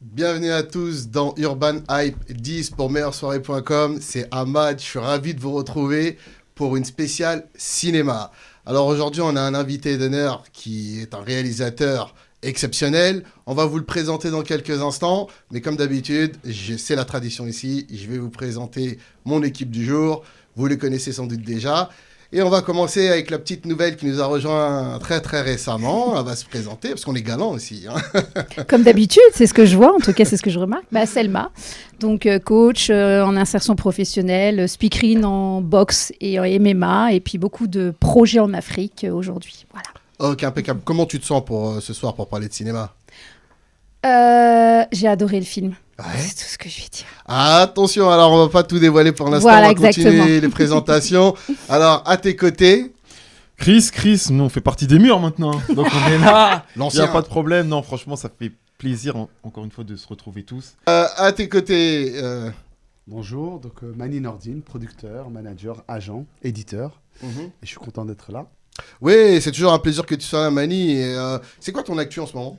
Bienvenue à tous dans Urban Hype 10 pour meilleursoirée.com. C'est Ahmad, je suis ravi de vous retrouver pour une spéciale cinéma. Alors aujourd'hui, on a un invité d'honneur qui est un réalisateur exceptionnel. On va vous le présenter dans quelques instants, mais comme d'habitude, c'est la tradition ici. Je vais vous présenter mon équipe du jour. Vous les connaissez sans doute déjà. Et on va commencer avec la petite nouvelle qui nous a rejoint très très récemment. Elle va se présenter parce qu'on est galant aussi, hein. Comme d'habitude, c'est ce que je vois, en tout cas c'est ce que je remarque. Selma, donc coach en insertion professionnelle, speakerine en boxe et en MMA, et puis beaucoup de projets en Afrique aujourd'hui. Voilà. Ok, impeccable. Comment tu te sens pour ce soir pour parler de cinéma? J'ai adoré le film. Ouais. C'est tout ce que je vais dire. Attention, alors on va pas tout dévoiler pour l'instant, Voilà, on va exactement. continuer les présentations. Alors, à tes côtés, Chris, nous on fait partie des murs maintenant. Donc on est là. Il n'y l'ancien. a pas de problème. Non, franchement, ça fait plaisir encore une fois de se retrouver tous. À tes côtés, Bonjour, donc Mani Nordine, producteur, manager, agent, éditeur. Et je suis content d'être là. Oui, c'est toujours un plaisir que tu sois là, Mani. Et, c'est quoi ton actu en ce moment?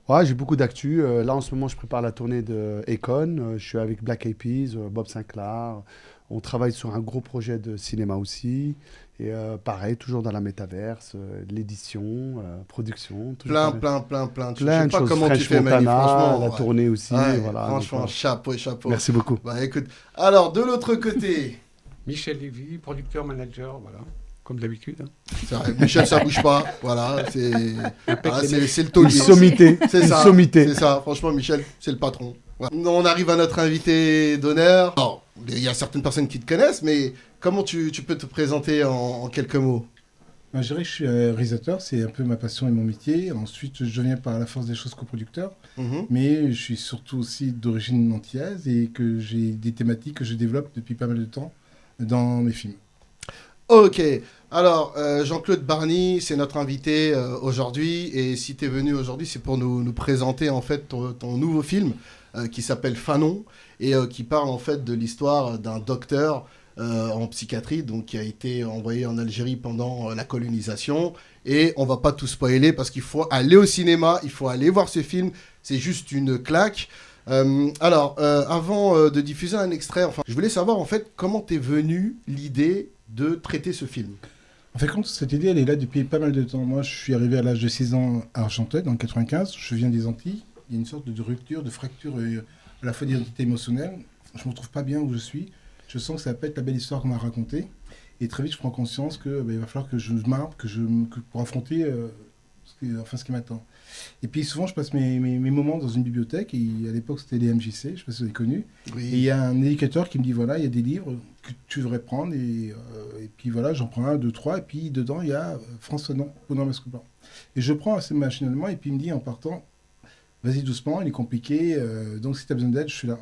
Ouais, j'ai beaucoup d'actu. Là, en ce moment, je prépare la tournée de Econ. Je suis avec Black Eyed Peas, Bob Sinclair. On travaille sur un gros projet de cinéma aussi. Et pareil, toujours dans la métaverse, l'édition, production. toujours Plein pareil. de Plein sais de pas choses. comment tu French fais, Mani, Montana, franchement. la Ouais. tournée aussi. Ouais, Voilà, franchement, donc, chapeau. merci beaucoup. Bah écoute, alors de l'autre côté, Michel Lévy, producteur, manager, voilà, comme d'habitude. c'est vrai, Michel, ça bouge pas. Voilà, c'est le Une taulier. sommité. C'est Une ça, sommité. c'est ça. Franchement, Michel, c'est le patron. Ouais. On arrive à notre invité d'honneur. Alors, il y a certaines personnes qui te connaissent, mais comment tu peux te présenter en quelques mots? Je dirais que je suis réalisateur, c'est un peu ma passion et mon métier. Ensuite, je deviens par la force des choses coproducteur, mais je suis surtout aussi d'origine antillaise et que j'ai des thématiques que je développe depuis pas mal de temps dans mes films. Ok. Alors, Jean-Claude Barny, c'est notre invité aujourd'hui. Et si tu es venu aujourd'hui, c'est pour nous présenter en fait ton nouveau film qui s'appelle Fanon et qui parle en fait de l'histoire d'un docteur en psychiatrie, donc qui a été envoyé en Algérie pendant la colonisation. Et on va pas tout spoiler parce qu'il faut aller au cinéma, il faut aller voir ce film. C'est juste une claque. Avant de diffuser un extrait, enfin, je voulais savoir en fait comment t'es venu l'idée de traiter ce film. En fait, compte, cette idée, elle est là depuis pas mal de temps. Moi, je suis arrivé à l'âge de 6 ans à Argenteuil, dans le 95. Je viens des Antilles. Il y a une sorte de rupture, de fracture à la fois d'identité émotionnelle. Je me retrouve pas bien où je suis. Je sens que ça va pas être la belle histoire qu'on m'a racontée. Et très vite, je prends conscience que il va falloir que je m'arme, pour affronter ce qui m'attend. Et puis souvent, je passe mes moments dans une bibliothèque. Et à l'époque, c'était les MJC, je ne sais pas si vous avez connu. Et il y a un éducateur qui me dit, voilà, il y a des livres que tu devrais prendre. Et puis voilà, j'en prends un, deux, trois. Et puis dedans, il y a François Fanon Mascoupin. Et je prends assez machinalement. Et puis il me dit en partant, vas-y doucement, il est compliqué. Donc si tu as besoin d'aide, je suis là.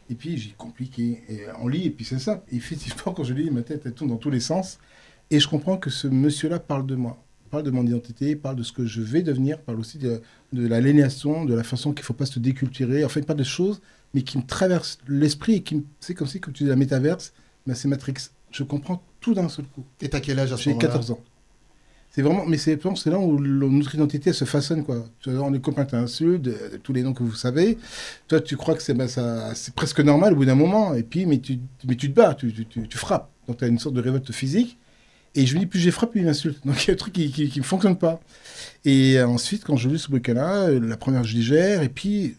Et puis j'ai compliqué. Et on lit, et puis c'est ça. Et effectivement, quand je lis, ma tête, elle tourne dans tous les sens. Et je comprends que ce monsieur-là parle de moi. Parle de mon identité, parle de ce que je vais devenir, parle aussi de l'aliénation, de la façon qu'il ne faut pas se déculturer. En fait, pas de choses, mais qui me traversent l'esprit et c'est comme si, comme tu dis, la métaverse, c'est Matrix. Je comprends tout d'un seul coup. Et t'as quel âge à ce J'ai moment-là? 14 ans. C'est vraiment, mais c'est là où notre identité elle se façonne, quoi. Tu vois, on est copains, t'insultes, de tous les noms que vous savez. Toi, tu crois que c'est presque normal au bout d'un moment. Et puis, mais tu te bats, tu frappes. Donc, tu as une sorte de révolte physique. Et je lui dis, plus j'ai frappé, plus il m'insulte. Donc, il y a un truc qui ne fonctionne pas. Et ensuite, quand je lis ce bouquin-là, la première, je digère. Et puis,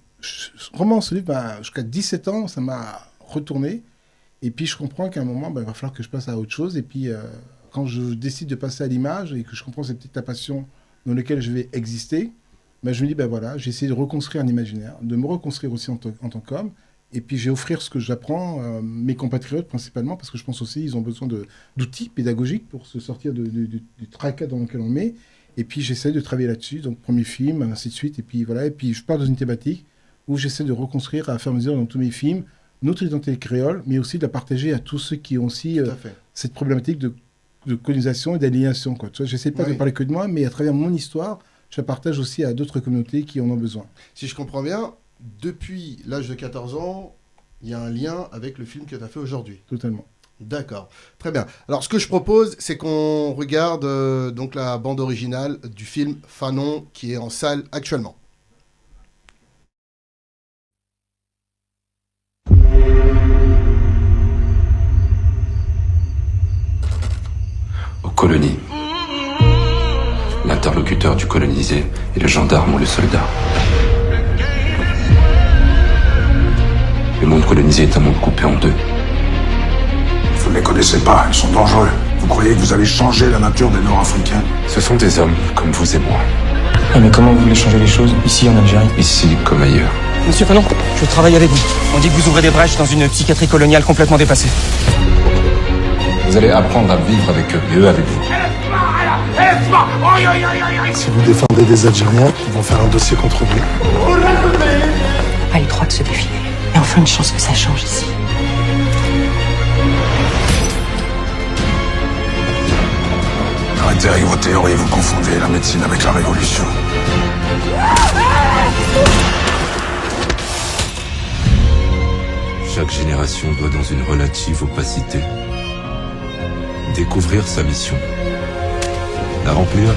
vraiment, ce livre, jusqu'à 17 ans, ça m'a retourné. Et puis, je comprends qu'à un moment, il va falloir que je passe à autre chose. Et puis, quand je décide de passer à l'image et que je comprends que c'est peut-être la passion dans laquelle je vais exister, je me dis, voilà, j'ai essayé de reconstruire un imaginaire, de me reconstruire aussi en tant qu'homme. Et puis, j'ai offrir ce que j'apprends à mes compatriotes principalement, parce que je pense aussi qu'ils ont besoin d'outils pédagogiques pour se sortir du tracas dans lequel on met. Et puis, j'essaie de travailler là-dessus. Donc, premier film, ainsi de suite. Et puis, voilà. Et puis, je pars dans une thématique où j'essaie de reconstruire à faire mesure dans tous mes films notre identité créole, mais aussi de la partager à tous ceux qui ont aussi cette problématique de colonisation et d'aliénation. Tu vois, j'essaie pas de parler que de moi, mais à travers mon histoire, je la partage aussi à d'autres communautés qui en ont besoin. Si je comprends bien, depuis l'âge de 14 ans, il y a un lien avec le film que tu as fait aujourd'hui. Totalement. D'accord, très bien. Alors ce que je propose, c'est qu'on regarde donc la bande originale du film Fanon qui est en salle actuellement. docteur du colonisé et le gendarme ou le soldat. Le monde colonisé est un monde coupé en deux. Vous ne les connaissez pas, ils sont dangereux. Vous croyez que vous allez changer la nature des Nord-Africains? Ce sont des hommes comme vous et moi. Ah mais comment vous voulez changer les choses, ici en Algérie? Ici comme ailleurs. Monsieur Fanon, je travaille avec vous. On dit que vous ouvrez des brèches dans une psychiatrie coloniale complètement dépassée. Vous allez apprendre à vivre avec eux et eux avec vous. Si vous défendez des Algériens, ils vont faire un dossier contre vous. A le droit de se défiler. Et enfin une chance que ça change ici. Arrêtez avec vos théories, vous confondez la médecine avec la révolution. Chaque génération doit, dans une relative opacité, découvrir sa mission. La remplir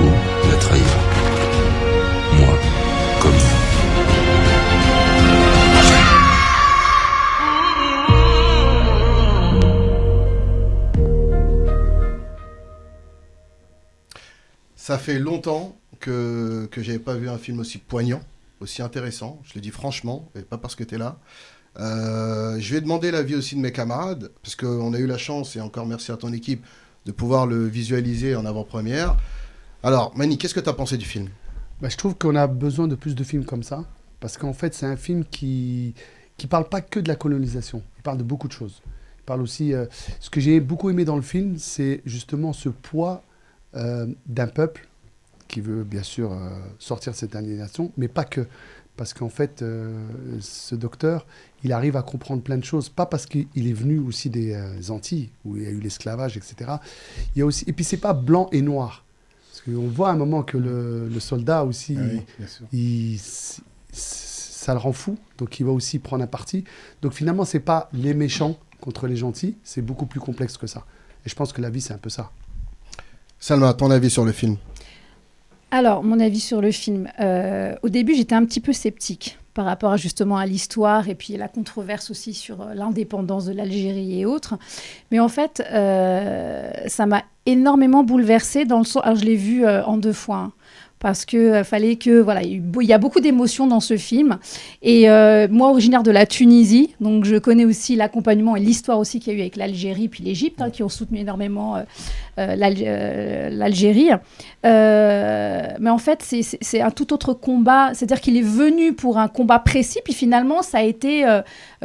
ou la trahir. Moi, comme vous. Ça fait longtemps que j'avais pas vu un film aussi poignant, aussi intéressant, je le dis franchement, et pas parce que tu es là. Je vais demander l'avis aussi de mes camarades, parce qu'on a eu la chance, et encore merci à ton équipe, de pouvoir le visualiser en avant-première. Alors, Mani, qu'est-ce que tu as pensé du film? Je trouve qu'on a besoin de plus de films comme ça, parce qu'en fait, c'est un film qui parle pas que de la colonisation, il parle de beaucoup de choses. Il parle aussi... ce que j'ai beaucoup aimé dans le film, c'est justement ce poids d'un peuple qui veut bien sûr sortir de cette aliénation, mais pas que. Parce qu'en fait, ce docteur, il arrive à comprendre plein de choses, pas parce qu'il est venu aussi des Antilles, où il y a eu l'esclavage, etc. Il y a aussi... Et puis, c'est pas blanc et noir. Parce qu'on voit à un moment que le soldat aussi, ça le rend fou, donc il va aussi prendre un parti. Donc finalement, c'est pas les méchants contre les gentils, c'est beaucoup plus complexe que ça. Et je pense que la vie, c'est un peu ça. Salma, ton avis sur le film? Alors, mon avis sur le film. Au début, j'étais un petit peu sceptique par rapport justement à l'histoire et puis la controverse aussi sur l'indépendance de l'Algérie et autres. Mais en fait, ça m'a énormément bouleversée dans le sens... Alors, je l'ai vu en 2 fois, hein, parce que fallait que... Voilà, il y a beaucoup d'émotions dans ce film. Et moi, originaire de la Tunisie, donc je connais aussi l'accompagnement et l'histoire aussi qu'il y a eu avec l'Algérie puis l'Égypte, hein, qui ont soutenu énormément l'Algérie. Mais en fait, c'est un tout autre combat. C'est-à-dire qu'il est venu pour un combat précis, puis finalement, ça a été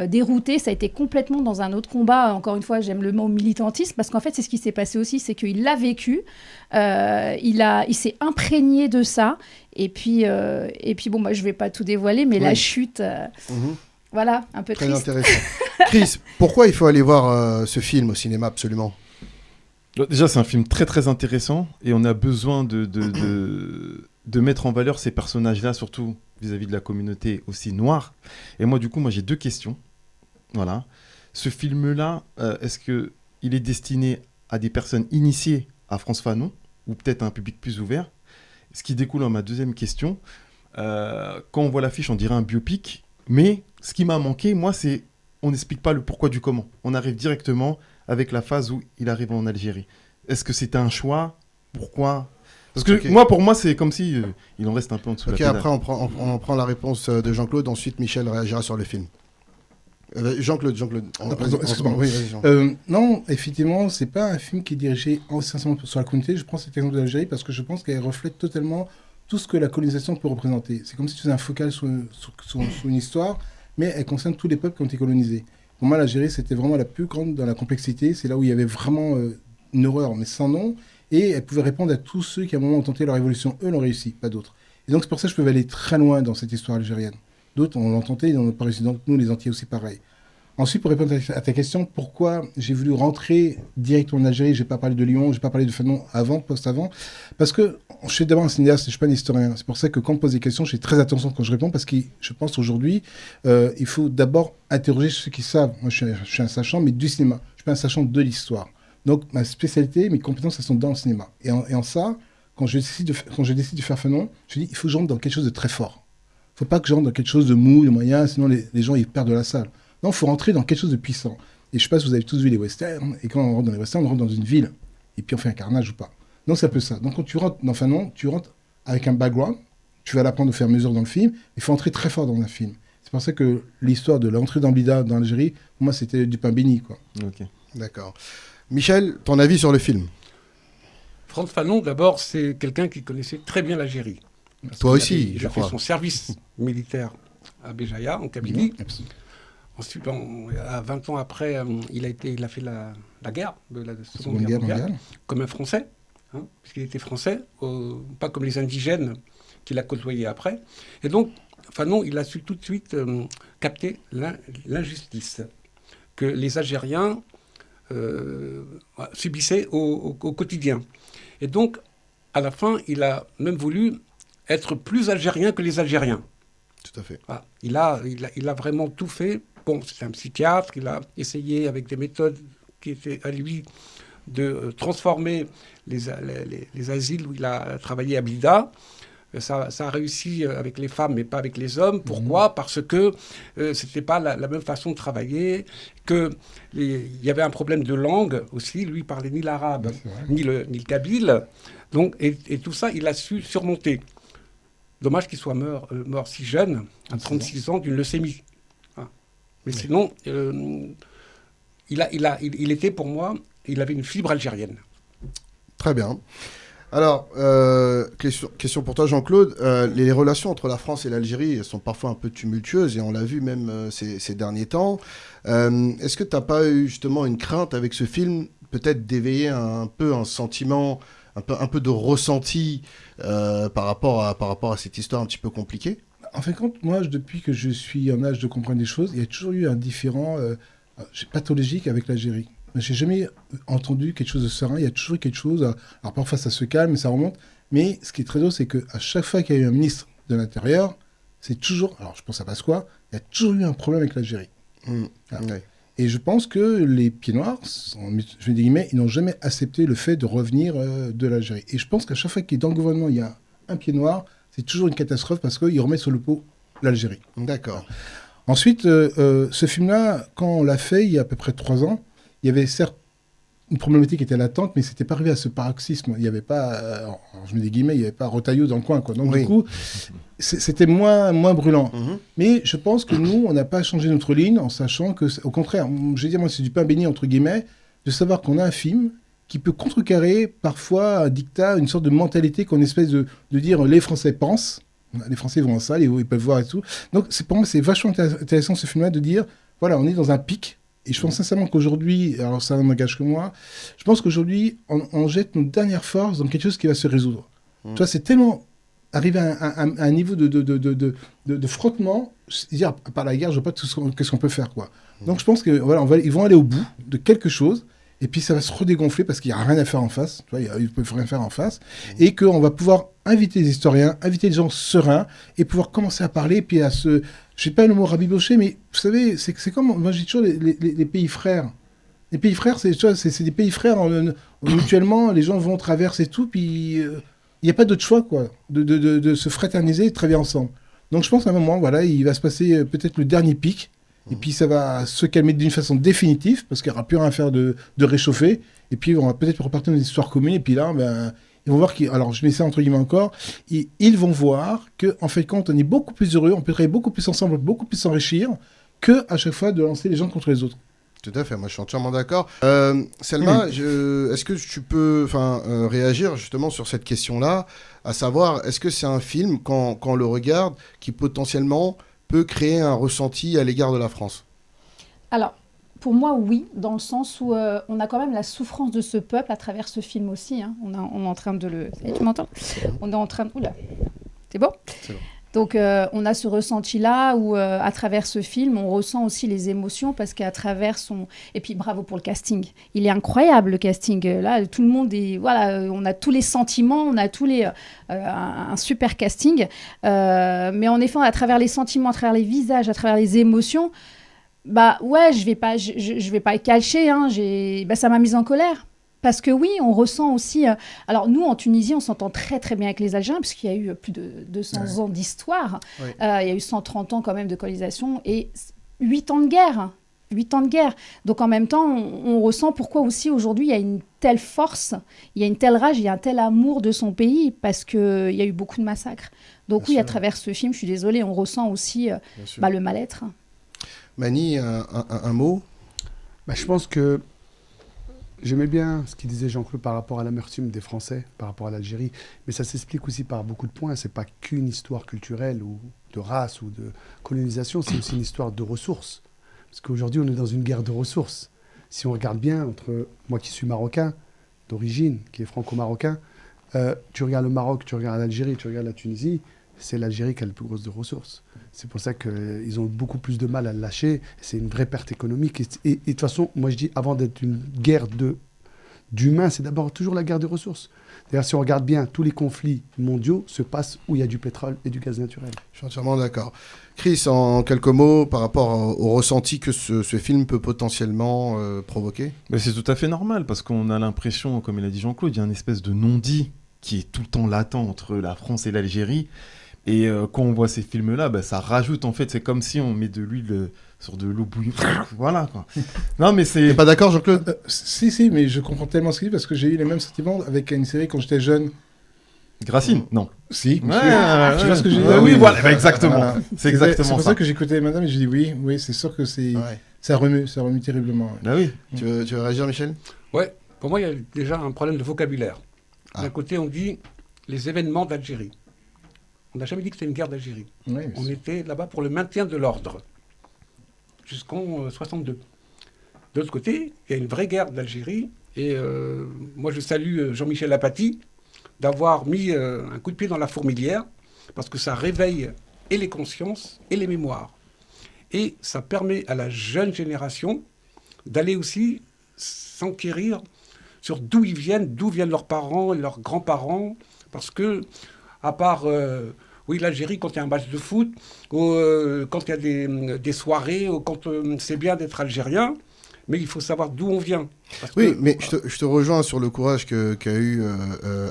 dérouté, ça a été complètement dans un autre combat. Encore une fois, j'aime le mot militantisme, parce qu'en fait, c'est ce qui s'est passé aussi, c'est qu'il l'a vécu, il s'est imprégné de ça, et puis bon, moi, je ne vais pas tout dévoiler, mais la chute... Voilà, un peu très triste. Intéressant. Chris, pourquoi il faut aller voir ce film au cinéma absolument? Déjà, c'est un film très très intéressant et on a besoin de mettre en valeur ces personnages-là, surtout vis-à-vis de la communauté aussi noire. Et moi, du coup, j'ai 2 questions. Voilà. Ce film-là, est-ce qu'il est destiné à des personnes initiées à Frantz Fanon ou peut-être à un public plus ouvert? Ce qui découle en ma 2e question. Quand on voit l'affiche, on dirait un biopic, mais ce qui m'a manqué, moi, c'est on n'explique pas le pourquoi du comment. On arrive directement avec la phase où il arrive en Algérie. Est-ce que c'était un choix? Pourquoi? Parce que pour moi, c'est comme si il en reste un peu en dessous de la pédale. Après, on prend la réponse de Jean-Claude. Ensuite, Michel réagira sur le film. Jean-Claude. Excuse-moi. Oui, vas-y, Jean. Non, effectivement, c'est pas un film qui est dirigé essentiellement sur la communauté. Je prends cet exemple de l'Algérie parce que je pense qu'elle reflète totalement tout ce que la colonisation peut représenter. C'est comme si tu faisais un focal sur une histoire, mais elle concerne tous les peuples qui ont été colonisés. Pour moi, l'Algérie, c'était vraiment la plus grande dans la complexité. C'est là où il y avait vraiment une horreur, mais sans nom. Et elle pouvait répondre à tous ceux qui, à un moment, ont tenté leur révolution. Eux l'ont réussi, pas d'autres. Et donc, c'est pour ça que je peux aller très loin dans cette histoire algérienne. D'autres, on l'a tenté, ils n'ont pas réussi. Donc, nous, les Antillais aussi, pareil. Ensuite, pour répondre à ta question, pourquoi j'ai voulu rentrer directement en Algérie? Je n'ai pas parlé de Lyon, je n'ai pas parlé de Fanon avant, post-avant. Parce que je suis d'abord un cinéaste, je ne suis pas un historien. C'est pour ça que quand on me pose des questions, je fais très attention quand je réponds, parce que je pense aujourd'hui, il faut d'abord interroger ceux qui savent. Moi, je suis un sachant, mais du cinéma. Je ne suis pas un sachant de l'histoire. Donc, ma spécialité, mes compétences, elles sont dans le cinéma. Et en ça, quand je décide de faire Fanon, je dis, il faut que j'entre dans quelque chose de très fort. Il ne faut pas que j'entre dans quelque chose de mou, de moyen, sinon les gens, ils perdent de la salle. Non, il faut rentrer dans quelque chose de puissant. Et je ne sais pas si vous avez tous vu les westerns, et quand on rentre dans les westerns, on rentre dans une ville, et puis on fait un carnage ou pas. Donc c'est un peu ça. Donc quand tu rentres dans Fanon, tu rentres avec un background, tu vas l'apprendre au fur et à mesure dans le film, il faut entrer très fort dans un film. C'est pour ça que l'histoire de l'entrée dans Blida, dans l'Algérie, pour moi c'était du pain béni, quoi. Ok. D'accord. Michel, ton avis sur le film? Frantz Fanon, d'abord, c'est quelqu'un qui connaissait très bien l'Algérie. Parce Toi qu'il aussi, avait- il je a fait crois. son service militaire à Béjaïa, en Kabylie. Absolument. Ensuite, à 20 ans après, il a fait la guerre, la Seconde Guerre mondiale. comme un Français, puisqu'il était français, pas comme les indigènes qu'il a côtoyés après. Et donc, Fanon, il a su tout de suite capter l'injustice que les Algériens subissaient au quotidien. Et donc, à la fin, il a même voulu être plus algérien que les Algériens. Tout à fait. Voilà. Il a vraiment tout fait. Bon, c'est un psychiatre, il a essayé avec des méthodes qui étaient à lui de transformer les asiles où il a travaillé à Blida. Ça a réussi avec les femmes, mais pas avec les hommes. Pourquoi ? Parce que c'était pas la même façon de travailler, il y avait un problème de langue aussi. Lui, il parlait ni l'arabe, ni le kabyle. Donc, et tout ça, il a su surmonter. Dommage qu'il soit mort si jeune, à 36 ans, d'une leucémie. Mais sinon, il était pour moi, il avait une fibre algérienne. Très bien. Alors, question pour toi, Jean-Claude. Les relations entre la France et l'Algérie sont parfois un peu tumultueuses et on l'a vu même ces derniers temps. Est-ce que tu n'as pas eu justement une crainte avec ce film, peut-être d'éveiller un peu un sentiment, un peu de ressenti par rapport à cette histoire un petit peu compliquée? En fin de compte, moi, depuis que je suis en âge de comprendre des choses, il y a toujours eu un différent pathologique avec l'Algérie. Je n'ai jamais entendu quelque chose de serein. Il y a toujours eu quelque chose. Alors parfois, ça se calme, ça remonte. Mais ce qui est très drôle, c'est qu'à chaque fois qu'il y a eu un ministre de l'Intérieur, c'est toujours... Alors, je pense à Pasqua, il y a toujours eu un problème avec l'Algérie. Ouais. Et je pense que les pieds noirs, je mets des guillemets, ils n'ont jamais accepté le fait de revenir de l'Algérie. Et je pense qu'à chaque fois qu'il y a dans le gouvernement, il y a un pied noir, c'est toujours une catastrophe parce qu'il remet sur le pot l'Algérie. D'accord. Ensuite, ce film-là, quand on l'a fait il y a à peu près 3 ans, il y avait certes une problématique qui était latente, mais c'était pas arrivé à ce paroxysme. Il n'y avait pas, je mets des guillemets, il n'y avait pas Rotaillot dans le coin, quoi. Donc Oui. du coup, c'était moins brûlant. Mais je pense que nous, on n'a pas changé notre ligne en sachant que, au contraire, je vais dire, moi, c'est du pain béni, entre guillemets, de savoir qu'on a un film qui peut contrecarrer parfois un dictat, une sorte de mentalité qu'on espèce de dire les Français pensent. Les Français vont en salle, ils peuvent voir et tout. Donc pour moi, c'est vachement intéressant ce film-là de dire, voilà, on est dans un pic. Et je pense sincèrement qu'aujourd'hui, alors ça n'engage que moi, je pense qu'aujourd'hui, on jette nos dernières forces dans quelque chose qui va se résoudre. Tu vois, c'est tellement arrivé à un niveau de frottement, dire, par la guerre, je ne vois pas qu'est-ce qu'on peut faire, quoi. Donc je pense que voilà, ils vont aller au bout de quelque chose, et puis ça va se redégonfler parce qu'il n'y a rien à faire en face, tu vois, ils ne peuvent rien faire en face, et qu'on va pouvoir inviter les historiens, inviter les gens sereins, et pouvoir commencer à parler, puis à se... Je ne sais pas le mot rabibocher, mais vous savez, c'est comme, moi j'ai toujours les pays frères. Les pays frères, c'est des pays frères, mutuellement, les gens vont traverser tout, puis il n'y a pas d'autre choix, quoi, de se fraterniser et de travailler ensemble. Donc je pense qu'à un moment, voilà, il va se passer peut-être le dernier pic, et puis ça va se calmer d'une façon définitive, parce qu'il n'y aura plus rien à faire de réchauffer, et puis on va peut-être repartir dans des histoires communes, et puis là, ils vont voir alors je mets ça entre guillemets encore, ils vont voir qu'en fait compte, on est beaucoup plus heureux, on peut travailler beaucoup plus ensemble, beaucoup plus s'enrichir, qu'à chaque fois de lancer les gens contre les autres. Tout à fait, moi je suis entièrement d'accord. Selma, est-ce que tu peux réagir justement sur cette question-là, à savoir, est-ce que c'est un film, quand on le regarde, qui potentiellement peut créer un ressenti à l'égard de la France? Alors, pour moi, oui, dans le sens où on a quand même la souffrance de ce peuple à travers ce film aussi. Hein. On est en train de le... Tu m'entends ? On est en train de... Oula, c'est bon ? C'est bon. Donc, on a ce ressenti-là où, à travers ce film, on ressent aussi les émotions parce qu'à travers son... Et puis, bravo pour le casting. Il est incroyable, le casting. Là, tout le monde est... Voilà, on a tous les sentiments, on a tous les... un super casting. Mais en effet, à travers les sentiments, à travers les visages, à travers les émotions... Bah ouais, je vais pas cacher, hein, ça m'a mise en colère. Parce que oui, on ressent aussi... alors nous, en Tunisie, on s'entend très très bien avec les Algériens, puisqu'il y a eu plus de 200 ans d'histoire. Oui. Il y a eu 130 ans quand même de colonisation et 8 ans de guerre. 8 ans de guerre. Donc en même temps, on ressent pourquoi aussi aujourd'hui il y a une telle force, il y a une telle rage, il y a un tel amour de son pays, parce qu'il y a eu beaucoup de massacres. Donc Bien oui, sûr. à travers ce film, je suis désolée, on ressent aussi Bien sûr. le mal-être. Mani, un mot? Je pense que j'aimais bien ce qu'il disait Jean-Claude par rapport à l'amertume des Français, par rapport à l'Algérie. Mais ça s'explique aussi par beaucoup de points. C'est pas qu'une histoire culturelle ou de race ou de colonisation, c'est aussi une histoire de ressources. Parce qu'aujourd'hui, on est dans une guerre de ressources. Si on regarde bien, entre moi qui suis marocain, d'origine, qui est franco-marocain, tu regardes le Maroc, tu regardes l'Algérie, tu regardes la Tunisie, c'est l'Algérie qui a le plus gros de ressources. C'est pour ça qu'ils ont beaucoup plus de mal à le lâcher. C'est une vraie perte économique. Et de toute façon, moi je dis, avant d'être une guerre d'humains, c'est d'abord toujours la guerre des ressources. D'ailleurs, si on regarde bien, tous les conflits mondiaux se passent où il y a du pétrole et du gaz naturel. Je suis entièrement d'accord. Chris, en quelques mots, par rapport au ressenti que ce film peut potentiellement provoquer? C'est tout à fait normal, parce qu'on a l'impression, comme il a dit Jean-Claude, il y a une espèce de non-dit qui est tout le temps latent entre la France et l'Algérie. Et quand on voit ces films-là, ça rajoute, en fait, c'est comme si on met de l'huile sur de l'eau bouillante. Voilà, quoi. Non, mais c'est... T'es pas d'accord, Jean-Claude? Si, mais je comprends tellement ce qu'il dit parce que j'ai eu les mêmes sentiments avec une série quand j'étais jeune. Gracine? Non. Si, Ouais, tu vois ce que j'ai dit? oui, voilà, exactement. Voilà. C'est exactement C'est pour ça. ça que j'écoutais madame et j'ai dit oui, c'est sûr que c'est... Ouais. Ça remue terriblement. Ouais. Ah oui. Tu veux réagir, Michel? Ouais, pour moi, il y a déjà un problème de vocabulaire. Ah. D'un côté, on dit les événements d'Algérie. On n'a jamais dit que c'était une guerre d'Algérie. Ouais, On était là-bas pour le maintien de l'ordre, jusqu'en 62. De l'autre côté, il y a une vraie guerre d'Algérie. Et moi, je salue Jean-Michel Apathy d'avoir mis un coup de pied dans la fourmilière, parce que ça réveille et les consciences et les mémoires. Et ça permet à la jeune génération d'aller aussi s'enquérir sur d'où viennent leurs parents et leurs grands-parents, parce que, à part, l'Algérie, quand il y a un match de foot, ou quand il y a des soirées, ou quand c'est bien d'être algérien, mais il faut savoir d'où on vient. Oui, mais je te rejoins sur le courage qu'a eu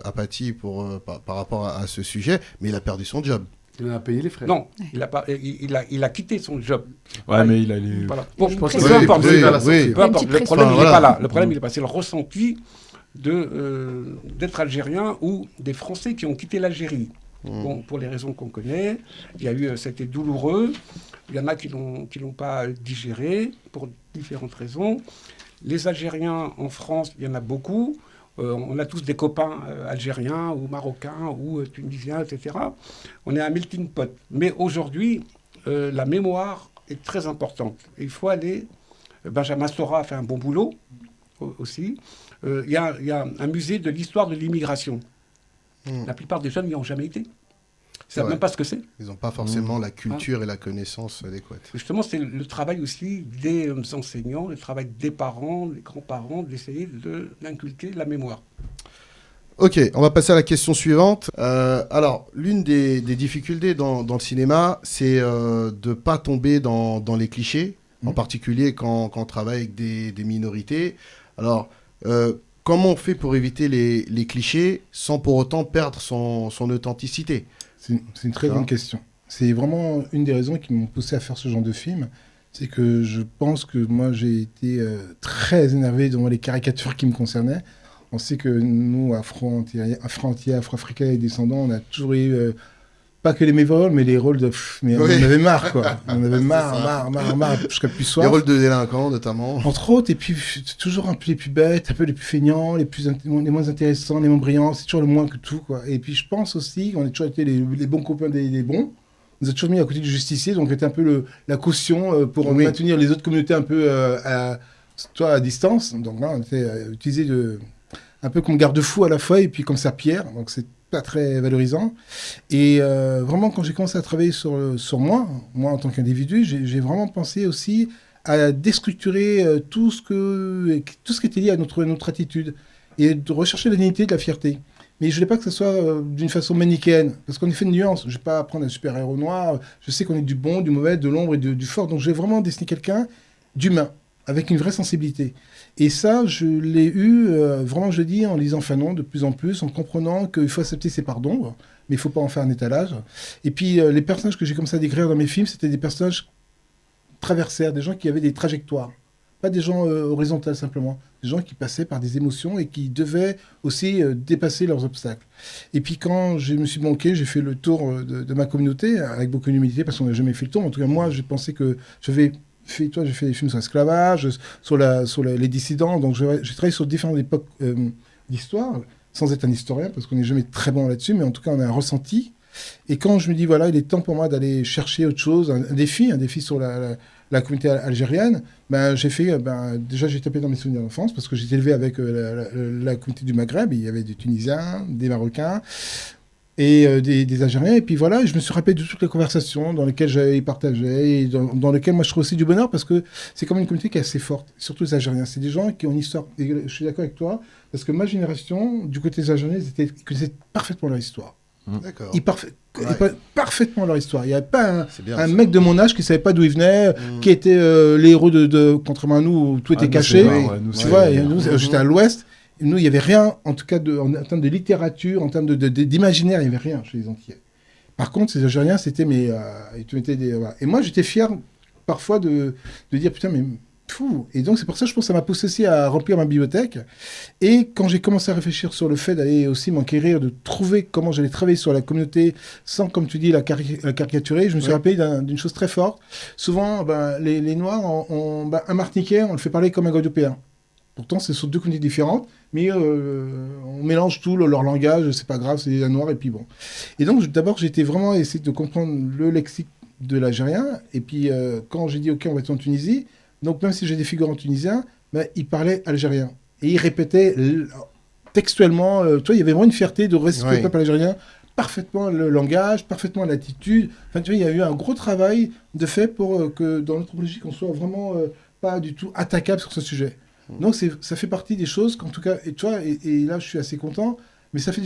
Apathy par rapport à ce sujet, mais il a perdu son job. Il en a payé les frais. Non, il a quitté son job. Ouais, mais il a les... Voilà. Il y a une Peu pression. importe, Oui, peu oui, oui. importe. Le problème, il Voilà. n'est pas là. Le problème, il est passé le ressenti d'être algérien ou des Français qui ont quitté l'Algérie. Bon, pour les raisons qu'on connaît, il y a eu, c'était douloureux. Il y en a qui l'ont pas digéré pour différentes raisons. Les Algériens en France, il y en a beaucoup. On a tous des copains algériens ou marocains ou tunisiens, etc. On est un melting pot. Mais aujourd'hui, la mémoire est très importante. Et il faut aller... Benjamin Stora a fait un bon boulot aussi. Il y a un musée de l'histoire de l'immigration. La plupart des jeunes n'y ont jamais été. Ils ne savent même pas ce que c'est. Ils n'ont pas forcément la culture et la connaissance adéquate. Justement, c'est le travail aussi des enseignants, le travail des parents, des grands-parents, d'essayer d'inculquer la mémoire. Ok, on va passer à la question suivante. Alors, l'une des difficultés dans le cinéma, c'est de ne pas tomber dans les clichés, en particulier quand on travaille avec des minorités. Alors, comment on fait pour éviter les clichés sans pour autant perdre son authenticité? C'est une très bonne question. C'est vraiment une des raisons qui m'ont poussé à faire ce genre de film. C'est que je pense que moi, j'ai été très énervé devant les caricatures qui me concernaient. On sait que nous, Afro-Antillais, Afro-Africains et descendants, on a toujours eu, pas que les mauvais rôles, mais les rôles de... mais Oui. on en avait marre, quoi. On avait marre, jusqu'à plus soif. Les rôles de délinquants, notamment. Entre autres, et puis toujours un peu les plus bêtes, un peu les plus feignants, les moins intéressants, les moins brillants, c'est toujours le moins que tout, quoi. Et puis je pense aussi qu'on a toujours été les bons copains des bons. On nous a toujours mis à côté du justicier, donc c'était un peu la caution pour maintenir les autres communautés un peu à distance. Donc là, on était utilisé un peu comme garde-fou à la fois et puis comme serpillère, donc c'est pas très valorisant. Et vraiment, quand j'ai commencé à travailler sur moi en tant qu'individu, j'ai vraiment pensé aussi à déstructurer tout ce qui était lié à notre attitude et de rechercher la dignité, de la fierté. Mais je voulais pas que ce soit d'une façon manichéenne, parce qu'on est fait de nuances. Je vais pas prendre un super-héros noir. Je sais qu'on est du bon, du mauvais, de l'ombre et du fort. Donc je vais vraiment dessiner quelqu'un d'humain, avec une vraie sensibilité. Et ça, je l'ai eu, vraiment, je le dis, en lisant Fanon de plus en plus, en comprenant qu'il faut accepter ses parts d'ombre, mais il faut pas en faire un étalage. Et puis, les personnages que j'ai comme ça à décrire dans mes films, c'était des personnages traversaient, des gens qui avaient des trajectoires. Pas des gens horizontales simplement, des gens qui passaient par des émotions et qui devaient aussi dépasser leurs obstacles. Et puis quand je me suis banqué, j'ai fait le tour de ma communauté avec beaucoup d'humilité parce qu'on n'a jamais fait le tour. En tout cas, moi, j'ai pensé que j'ai fait des films sur l'esclavage, sur les dissidents. Donc j'ai travaillé sur différentes époques d'histoire, sans être un historien parce qu'on n'est jamais très bon là-dessus, mais en tout cas, on a un ressenti. Et quand je me dis, voilà, il est temps pour moi d'aller chercher autre chose, un défi sur la communauté algérienne, déjà j'ai tapé dans mes souvenirs d'enfance parce que j'étais élevé avec la communauté du Maghreb, il y avait des Tunisiens, des Marocains et des Algériens. Et puis voilà, je me suis rappelé de toutes les conversations dans lesquelles j'avais partagé, et dans lesquelles moi je trouve aussi du bonheur parce que c'est comme une communauté qui est assez forte, surtout les Algériens. C'est des gens qui ont une histoire, et je suis d'accord avec toi, parce que ma génération, du côté des Algériens, ils connaissaient parfaitement leur histoire. D'accord. Ils parfaitement leur histoire. Il n'y avait pas un mec de mon âge qui ne savait pas d'où il venait, qui était les héros contrairement à nous, où tout était caché. Tu vois, j'étais à l'ouest. Nous, il n'y avait rien, en tout cas, en termes de littérature, en termes d'imaginaire, il n'y avait rien chez les Antillais. Par contre, ces Algériens, c'était ils te mettaient des... Voilà. Et moi, j'étais fier, parfois, de dire, putain, mais... Fou. Et donc, c'est pour ça, je pense que ça m'a poussé aussi à remplir ma bibliothèque. Et quand j'ai commencé à réfléchir sur le fait d'aller aussi m'enquérir, de trouver comment j'allais travailler sur la communauté sans, comme tu dis, la caricaturer, je me suis rappelé d'une chose très forte. Souvent, les Noirs, un Martiniquais, on le fait parler comme un Guadeloupéen. Pourtant, ce sont deux communautés différentes, mais on mélange tout, leur langage, c'est pas grave, c'est un Noir, et puis bon. Et donc, d'abord, j'étais vraiment essayé de comprendre le lexique de l'Algérien. Et puis, quand j'ai dit, OK, on va être en Tunisie, donc, même si j'ai des figurants tunisiens, il parlait algérien. Et il répétait textuellement, il y avait vraiment une fierté de restituer le peuple algérien, parfaitement le langage, parfaitement l'attitude. Enfin, tu vois, il y a eu un gros travail de fait pour que dans l'anthropologie, on soit vraiment pas du tout attaquable sur ce sujet. Donc, ça fait partie des choses qu'en tout cas, et tu vois, et là, je suis assez content, mais ça fait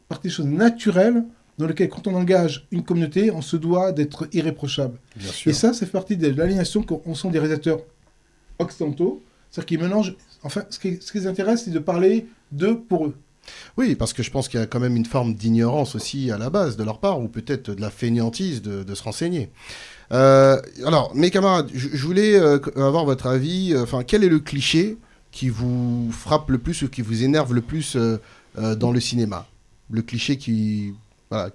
partie des choses naturelles dans lesquelles, quand on engage une communauté, on se doit d'être irréprochable. Bien sûr. Et ça fait partie de l'aliénation qu'on sent des réalisateurs occidentaux, c'est-à-dire qu'ils mélangent... Enfin, ce qui les intéresse, c'est de parler d'eux pour eux. Oui, parce que je pense qu'il y a quand même une forme d'ignorance aussi à la base de leur part, ou peut-être de la fainéantise de se renseigner. Alors, mes camarades, je voulais avoir votre avis. Quel est le cliché qui vous frappe le plus ou qui vous énerve le plus dans le cinéma ? Le cliché qui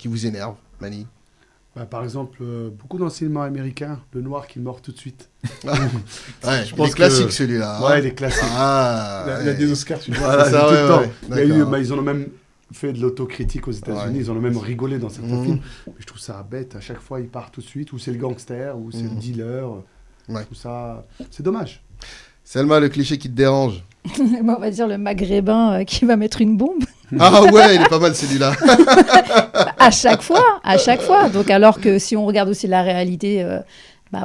vous énerve, Mani ? Par exemple, beaucoup dans le cinéma américain, le noir qui meurt tout de suite. Je pense classique celui-là. Ouais, il est classique. Il y a des Oscars, tu vois. Voilà, tout le temps. Ils en ont même fait de l'autocritique aux États-Unis, ils en ont même rigolé dans certains films. Mais je trouve ça bête, à chaque fois il part tout de suite, ou c'est le gangster, ou c'est le dealer. Tout ça, c'est dommage. Selma, le cliché qui te dérange ? On va dire le maghrébin qui va mettre une bombe. Ah ouais, il est pas mal celui-là. À chaque fois. Donc alors que si on regarde aussi la réalité,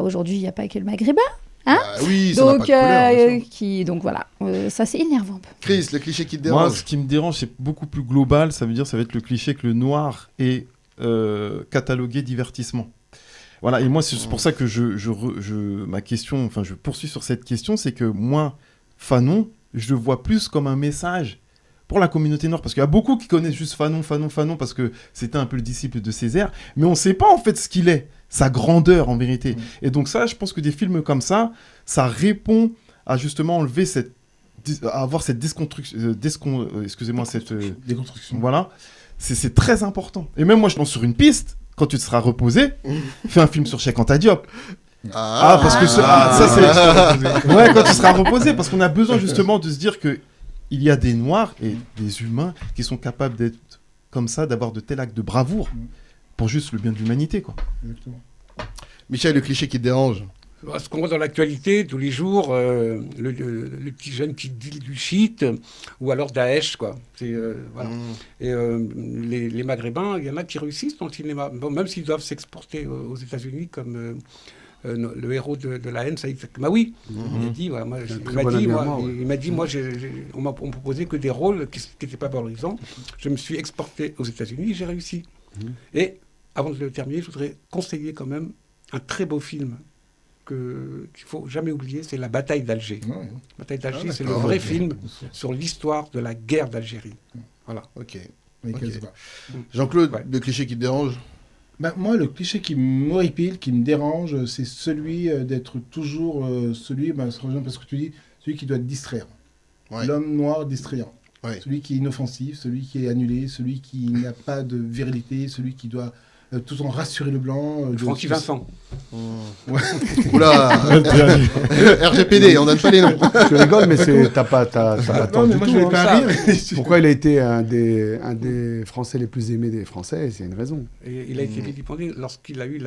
aujourd'hui il n'y a pas que le maghrébin. Hein, oui, ça n'a pas de couleur, donc voilà, ça c'est énervant un peu. Chris, le cliché qui te dérange ? Moi, ce qui me dérange, c'est beaucoup plus global. Ça va être le cliché que le noir est catalogué divertissement. Voilà, et moi, c'est pour ça que ma question, je poursuis sur cette question, c'est que moi, Fanon, je le vois plus comme un message pour la communauté noire, parce qu'il y a beaucoup qui connaissent juste Fanon, parce que c'était un peu le disciple de Césaire, mais on ne sait pas en fait ce qu'il est, sa grandeur en vérité. Et donc ça, je pense que des films comme ça répond à justement enlever à avoir cette déconstruction. Voilà, c'est très important. Et même moi, je pense sur une piste. Quand tu te seras reposé, fais un film sur Cheikh Anta Diop. Parce que ça c'est... Ouais, quand tu seras reposé, parce qu'on a besoin justement de se dire qu'il y a des Noirs et des humains qui sont capables d'être comme ça, d'avoir de tels actes de bravoure pour juste le bien de l'humanité, quoi. Exactement. Michel, le cliché qui te dérange ? Ce qu'on voit dans l'actualité, tous les jours, le petit jeune qui deal du shit, ou alors Daesh, quoi. Voilà. Et les Maghrébins, il y en a qui réussissent dans le cinéma. Bon, même s'ils doivent s'exporter aux États-Unis, comme le héros de La haine, Saïd Maoui. Il m'a dit, on m'a proposé que des rôles qui n'étaient pas valorisants. Je me suis exporté aux États-Unis, j'ai réussi. Et avant de le terminer, je voudrais conseiller quand même un très beau film qu'il ne faut jamais oublier, c'est La Bataille d'Alger. La Bataille d'Alger, c'est le vrai film sur l'histoire de la guerre d'Algérie. Voilà. Ok. Jean-Claude, le cliché qui te dérange ? Bah, moi, le cliché qui m'horripile, qui me dérange, c'est celui d'être toujours celui, ça rejoint parce que tu dis, celui qui doit te distraire. Ouais. L'homme noir distrayant. Ouais. Celui qui est inoffensif, celui qui est annulé, celui qui n'a pas de virilité, celui qui doit tout le temps rassurer le blanc. Francky Vincent. Oula RGPD, on donne pas les noms. Tu rigoles, mais t'as pas Non, tort mais du moi, tout. je vais hein. pas rire. Pourquoi il a été un des Français les plus aimés des Français? C'est une raison. Et il a été vilipendé lorsqu'il a eu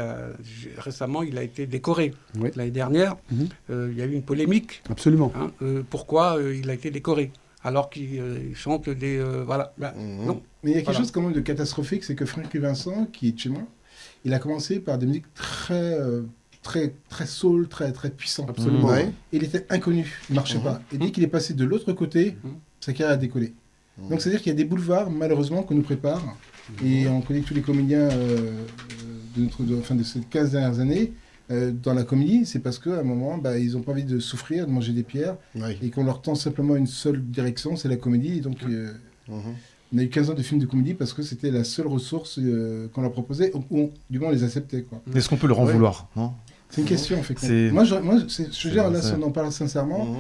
récemment, il a été décoré. Oui. L'année dernière, Mhm. il y a eu une polémique. Absolument. Hein, pourquoi il a été décoré alors qu'il chante des voilà. Ben, non. Mais il y a quelque Voilà. chose quand même de catastrophique, c'est que Francky Vincent, qui est de chez moi, il a commencé par des musiques très soul, très puissantes. Absolument. Ouais. Il était inconnu, il marchait pas. Et dès qu'il est passé de l'autre côté, sa carrière a décollé. Donc c'est-à-dire qu'il y a des boulevards, malheureusement, qu'on nous prépare. Et on connaît tous les comédiens de ces 15 dernières années dans la comédie. C'est parce qu'à un moment, ils n'ont pas envie de souffrir, de manger des pierres. Ouais. Et qu'on leur tend simplement une seule direction, c'est la comédie. Et donc, on a eu 15 ans de films de comédie parce que c'était la seule ressource qu'on leur proposait, ou du moins on les acceptait. Quoi. Est-ce qu'on peut leur en Ouais. vouloir, non? C'est une question, en fait. C'est- Moi, je veux dire, là, ça. si on en parle sincèrement,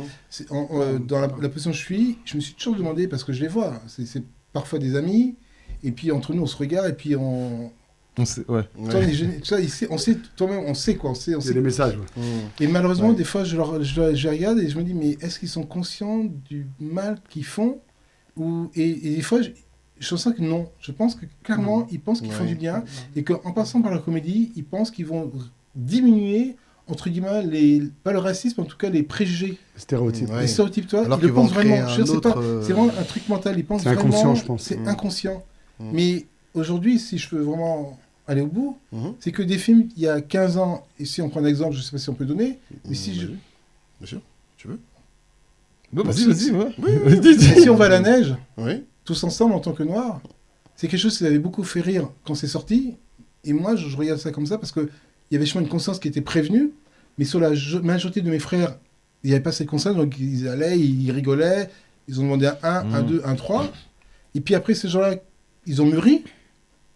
dans la position où je suis, je me suis toujours demandé, parce que je les vois, c'est parfois des amis, et puis entre nous, on se regarde, et puis on... On sait, ouais. Toi, on est gêné. Tu vois, on sait, toi-même, on sait quoi, on sait. Il y a des messages. Ouais. Et malheureusement, Ouais. des fois, je regarde et je me dis, mais est-ce qu'ils sont conscients du mal qu'ils font et des fois, je sens que non. Je pense que clairement, ils pensent qu'ils font du bien et qu'en passant par la comédie, ils pensent qu'ils vont diminuer, entre guillemets, pas le racisme, en tout cas les préjugés. Stéréotype. Ouais. Les stéréotypes, toi, Alors ils le qu'ils vont pensent vraiment. créer Je veux dire, un autre, c'est vraiment un truc mental. Ils pensent C'est vraiment. inconscient, je pense. C'est Mm. inconscient. Mm. Mais aujourd'hui, si je peux vraiment aller au bout, Mhm. c'est que des films, il y a 15 ans, et si on prend un exemple, je ne sais pas si on peut donner, mais si je... Vas-y. Bien sûr, tu veux. Non, Bah, vas-y, si- vas-y, ouais. Oui, Vas-y, dis. Et si on va à la neige, Oui. tous ensemble en tant que noirs, c'est quelque chose qui m'avait beaucoup fait rire quand c'est sorti. Et moi, je regarde ça comme ça parce qu'il y avait justement une conscience qui était prévenue, mais sur la majorité de mes frères, il n'y avait pas cette conscience, donc ils allaient, ils rigolaient, ils ont demandé un 1, un 2, un 3. Et puis après, ces gens-là, ils ont mûri,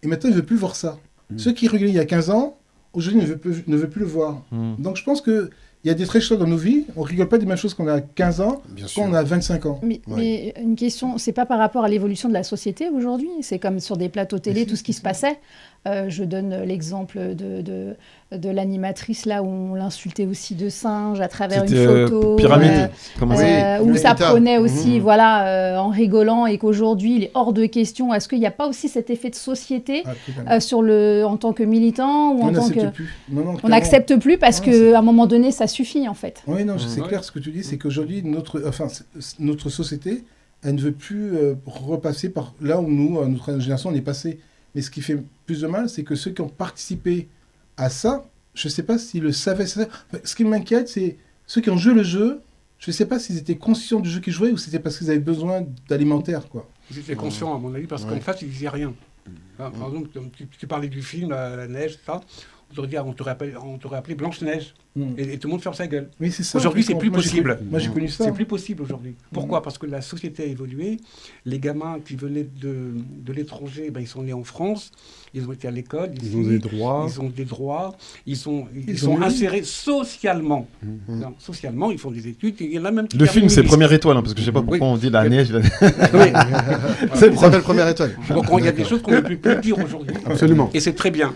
et maintenant, ils ne veulent plus voir ça. Ceux qui rigolaient il y a 15 ans, aujourd'hui, ne veulent plus le voir. Donc je pense qu'il y a des choses dans nos vies, on ne rigole pas des mêmes choses qu'on a 15 ans, Bien sûr. quand on a 25 ans. Mais une question, c'est pas par rapport à l'évolution de la société aujourd'hui, c'est comme sur des plateaux télé, si, tout ce qui se passait. Je donne l'exemple de l'animatrice là où on l'insultait aussi de singe à travers une C'était photo. Pyramide. Comment ça Oui, où ça Lolita. prenait aussi, Mhm. voilà, en rigolant et qu'aujourd'hui il est hors de question. Est-ce qu'il n'y a pas aussi cet effet de société Ah, totalement. en tant que militant ou On en tant n'accepte que... plus. Non, non, On clairement. n'accepte plus parce Ouais, qu'à un moment donné ça suffit en fait. Oui, non, c'est Ouais. clair ce que tu dis, c'est qu'aujourd'hui, notre société, elle ne veut plus repasser par là où nous, notre génération, on est passé. Mais ce qui fait plus de mal, c'est que ceux qui ont participé à ça, je ne sais pas s'ils le savaient. Enfin, ce qui m'inquiète, c'est ceux qui ont joué le jeu, je ne sais pas s'ils étaient conscients du jeu qu'ils jouaient ou c'était parce qu'ils avaient besoin d'alimentaire, quoi. Ils étaient conscients, à mon avis, parce qu'en fait, ils disaient rien. Par exemple, comme tu parlais du film, la neige, ça. On t'aurait appelé Blanche-Neige. Et tout le monde ferme sa gueule. Oui, c'est ça. Aujourd'hui, en fait, c'est plus moi, j'ai possible. connu- Moi, j'ai connu ça. C'est plus possible aujourd'hui. Pourquoi? Parce que la société a évolué. Les gamins qui venaient de l'étranger, ils sont nés en France. Ils ont été à l'école. Ils ont des droits. Ils ont des droits. Ils sont ont insérés socialement. Non, socialement, ils font des études. Et il y en a même qui Le film, terminent c'est le Première Étoile, parce que je sais pas pourquoi Oui. on dit la neige. lycée. Ça s'appelle Première Étoile. Donc il y a des choses qu'on ne peut plus dire aujourd'hui. Absolument. Et c'est très bien.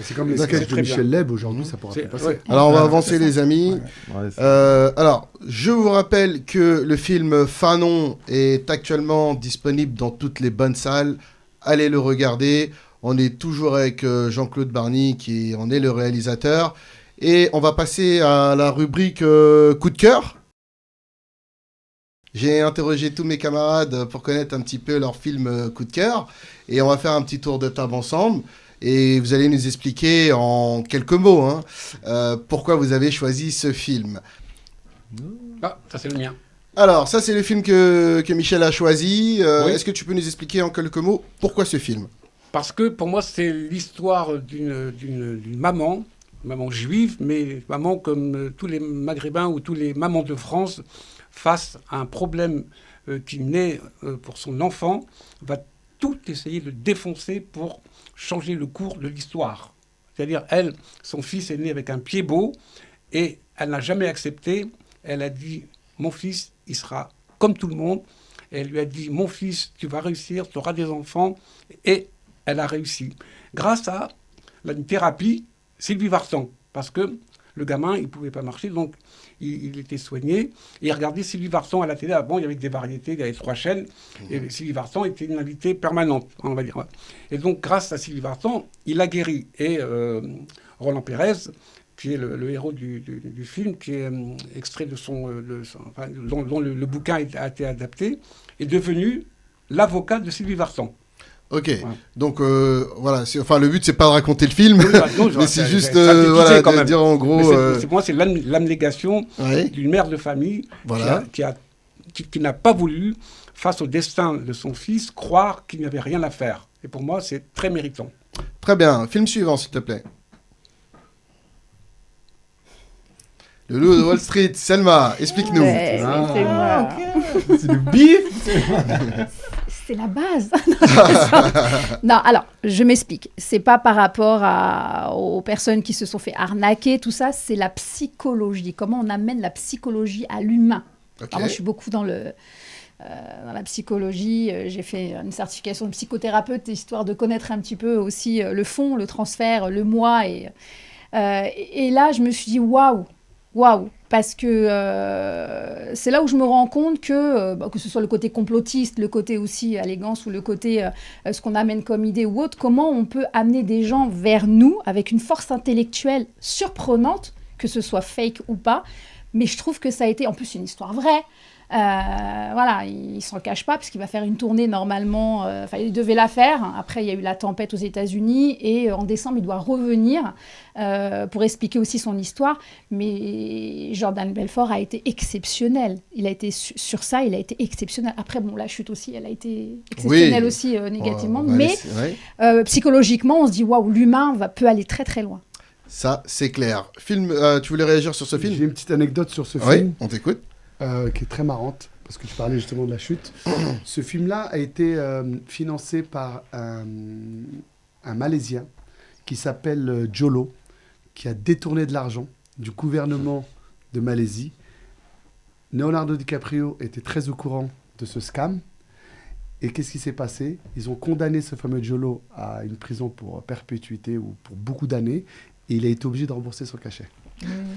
C'est comme les D'accord. sketchs C'est de très Michel bien. Leb, aujourd'hui, ça pourra C'est- plus passer. ouais. Alors on va Voilà, avancer les amis. Ouais, c'est- Alors, je vous rappelle que le film Fanon est actuellement disponible dans toutes les bonnes salles. Allez le regarder. On est toujours avec Jean-Claude Barny qui en est le réalisateur. Et on va passer à la rubrique coup de cœur. J'ai interrogé tous mes camarades pour connaître un petit peu leur film coup de cœur. Et on va faire un petit tour de table ensemble. Et vous allez nous expliquer en quelques mots pourquoi vous avez choisi ce film. Ah, ça c'est le mien. Alors, ça c'est le film que Michel a choisi. Oui. Est-ce que tu peux nous expliquer en quelques mots pourquoi ce film? Parce que pour moi, c'est l'histoire d'une maman juive, mais maman comme tous les Maghrébins ou tous les mamans de France, face à un problème qui naît pour son enfant, va tout essayer de défoncer pour changer le cours de l'histoire. C'est-à-dire, elle, son fils est né avec un pied beau et elle n'a jamais accepté. Elle a dit, mon fils, il sera comme tout le monde. Et elle lui a dit, mon fils, tu vas réussir, tu auras des enfants. Et elle a réussi. Grâce à une thérapie, Sylvie Vartan. Parce que le gamin, il ne pouvait pas marcher, donc il était soigné. Et il regardait Sylvie Vartan à la télé. Avant, il y avait des variétés, il y avait 3 chaînes. Et Sylvie Vartan était une invitée permanente, on va dire. Et donc, grâce à Sylvie Vartan, il a guéri. Et Roland Pérez, qui est le héros du film, qui est extrait de dont le bouquin a été adapté, est devenu l'avocat de Sylvie Vartan. Ok, Ouais. donc voilà, le but c'est pas de raconter le film, mais c'est juste synthétiser quand de même. dire en gros... Pour moi, c'est l'abnégation ouais, d'une mère de famille voilà. qui n'a pas voulu, face au destin de son fils, croire qu'il n'y avait rien à faire. Et pour moi, c'est très méritant. Très bien, film suivant s'il te plaît. Le loup de Wall Street, Selma, explique-nous. Ouais, c'est moi. C'est le bif. C'est la base. Non, alors, je m'explique. C'est pas par rapport aux personnes qui se sont fait arnaquer, tout ça, c'est la psychologie. Comment on amène la psychologie à l'humain. Ok. Alors, moi, je suis beaucoup dans la psychologie. J'ai fait une certification de psychothérapeute, histoire de connaître un petit peu aussi le fond, le transfert, le moi. Et là, je me suis dit, waouh, parce que c'est là où je me rends compte que ce soit le côté complotiste, le côté aussi allégance ou le côté ce qu'on amène comme idée ou autre, comment on peut amener des gens vers nous avec une force intellectuelle surprenante, que ce soit fake ou pas. Mais je trouve que ça a été, en plus, une histoire vraie. Voilà, il s'en cache pas parce qu'il va faire une tournée normalement. Il devait la faire. Après, il y a eu la tempête aux États-Unis et en décembre, il doit revenir pour expliquer aussi son histoire. Mais Jordan Belfort a été exceptionnel. Il a été sur ça, il a été exceptionnel. Après, bon, la chute aussi, elle a été exceptionnelle aussi négativement. Mais psychologiquement, on se dit waouh, l'humain peut aller très très loin. Ça, c'est clair. Film, tu voulais réagir sur ce film? J'ai une petite anecdote sur ce Oui, film. on t'écoute. Qui est très marrante, parce que tu parlais justement de la chute. Ce film-là a été financé par un Malaisien qui s'appelle Jolo, qui a détourné de l'argent du gouvernement de Malaisie. Leonardo DiCaprio était très au courant de ce scam. Et qu'est-ce qui s'est passé? Ils ont condamné ce fameux Jolo à une prison pour perpétuité ou pour beaucoup d'années, et il a été obligé de rembourser son cachet.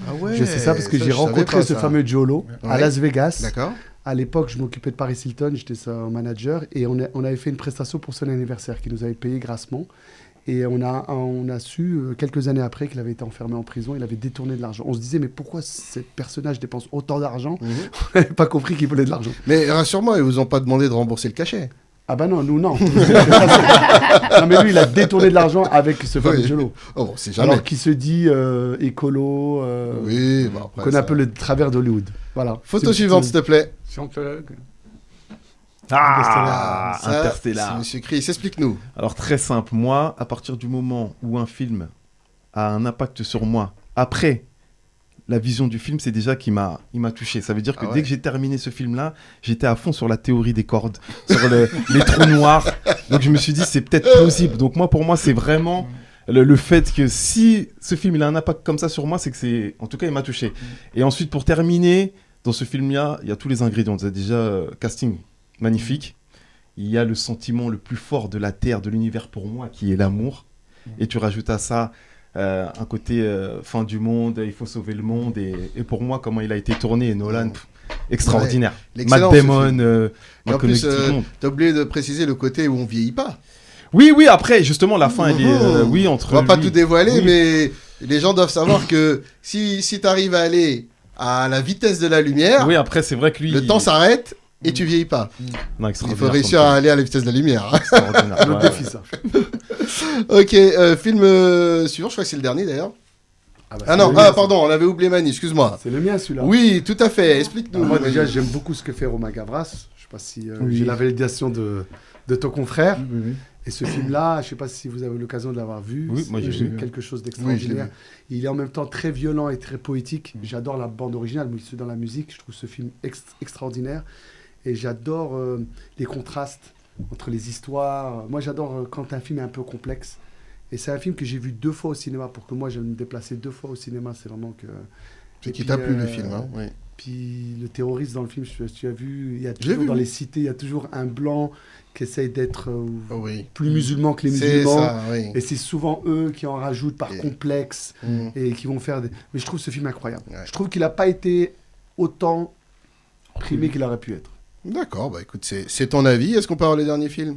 Ah ouais, Je sais ça parce que j'ai je savais rencontré pas ce ça. fameux Jolo à Ouais. Las Vegas. D'accord. À l'époque, je m'occupais de Paris Hilton, j'étais son manager, et on avait fait une prestation pour son anniversaire qui nous avait payé grassement. Et on a su, quelques années après, qu'il avait été enfermé en prison, il avait détourné de l'argent. On se disait, mais pourquoi ce personnage dépense autant d'argent? On n'avait pas compris qu'il voulait de l'argent. Mais rassure-moi, ils vous ont pas demandé de rembourser le cachet. Ah bah non, nous non. Non mais lui, il a détourné de l'argent avec ce fameux Oui. Jolo. Oh, c'est jamais. Alors qu'il se dit écolo, Oui, bon, on après, connaît ça- un peu le travers d'Hollywood. Voilà. Photo suivante, s'il te plaît. Scientologue. Ah, Ça, Interstellar. c'est Monsieur Chris, explique-nous. Alors très simple, moi, à partir du moment où un film a un impact sur moi, après la vision du film, c'est déjà il m'a touché. Ça veut dire que Ah ouais. dès que j'ai terminé ce film-là, j'étais à fond sur la théorie des cordes, sur les trous noirs. Donc je me suis dit, c'est peut-être plausible. Donc pour moi, c'est vraiment le fait que si ce film il a un impact comme ça sur moi, c'est que c'est, en tout cas, il m'a touché. Et ensuite, pour terminer, dans ce film-là, il y a tous les ingrédients. Il y a déjà casting magnifique. Il y a le sentiment le plus fort de la Terre, de l'univers pour moi, qui est l'amour. Et tu rajoutes à ça un côté fin du monde, il faut sauver le monde. Et pour moi, comment il a été tourné, Nolan, extraordinaire. L'excellent, Matt ce Damon, film. Et en Malcolm plus, X, tout le monde. t'as oublié de préciser le côté où on vieillit pas. Oui, après, justement, la fin, elle est... oui, entre On va pas lui- tout dévoiler, oui. mais les gens doivent savoir que si t'arrives à aller à la vitesse de la lumière, Oui, après, c'est vrai que lui... le temps s'arrête et tu vieillis pas. Non, Il extraordinaire faut réussir comme à film. aller à la vitesse de la lumière. Extraordinaire. C'est notre Ouais, défi, ça. Ok, film suivant, je crois que c'est le dernier d'ailleurs. Ah, bah, Ah c'est non, le mien, pardon, on avait oublié Mani, excuse-moi. C'est le mien, celui-là. Oui, tout à fait, explique-nous. Alors moi, Mani. déjà, j'aime beaucoup ce que fait Romain Gavras. Je sais pas si Oui. j'ai la validation de ton confrère. Oui, oui. Et ce film-là, je sais pas si vous avez l'occasion de l'avoir vu. Oui, moi, j'ai C'est vu. quelque chose Oui, je d'extraordinaire. l'ai Il est en même temps très violent et très poétique. J'adore la bande originale, mais aussi dans la musique. Je trouve ce film extraordinaire. Et j'adore les contrastes entre les histoires. Moi, j'adore quand un film est un peu complexe Et c'est un film que j'ai vu 2 fois au cinéma. Pour que moi, je me déplacer 2 fois au cinéma, c'est vraiment que... C'est qui t'a plu le film, hein, oui. Puis le terroriste dans le film, tu as vu, il y a J'ai toujours vu, dans oui. les cités, il y a toujours un blanc qui essaye d'être plus musulman que les C'est musulmans. ça, oui. Et c'est souvent eux qui en rajoutent par Et- complexe et qui vont faire des... Mais je trouve ce film incroyable. Ouais. Je trouve qu'il n'a pas été autant primé qu'il aurait pu être. D'accord, bah écoute, c'est ton avis. Est-ce qu'on peut avoir les derniers films?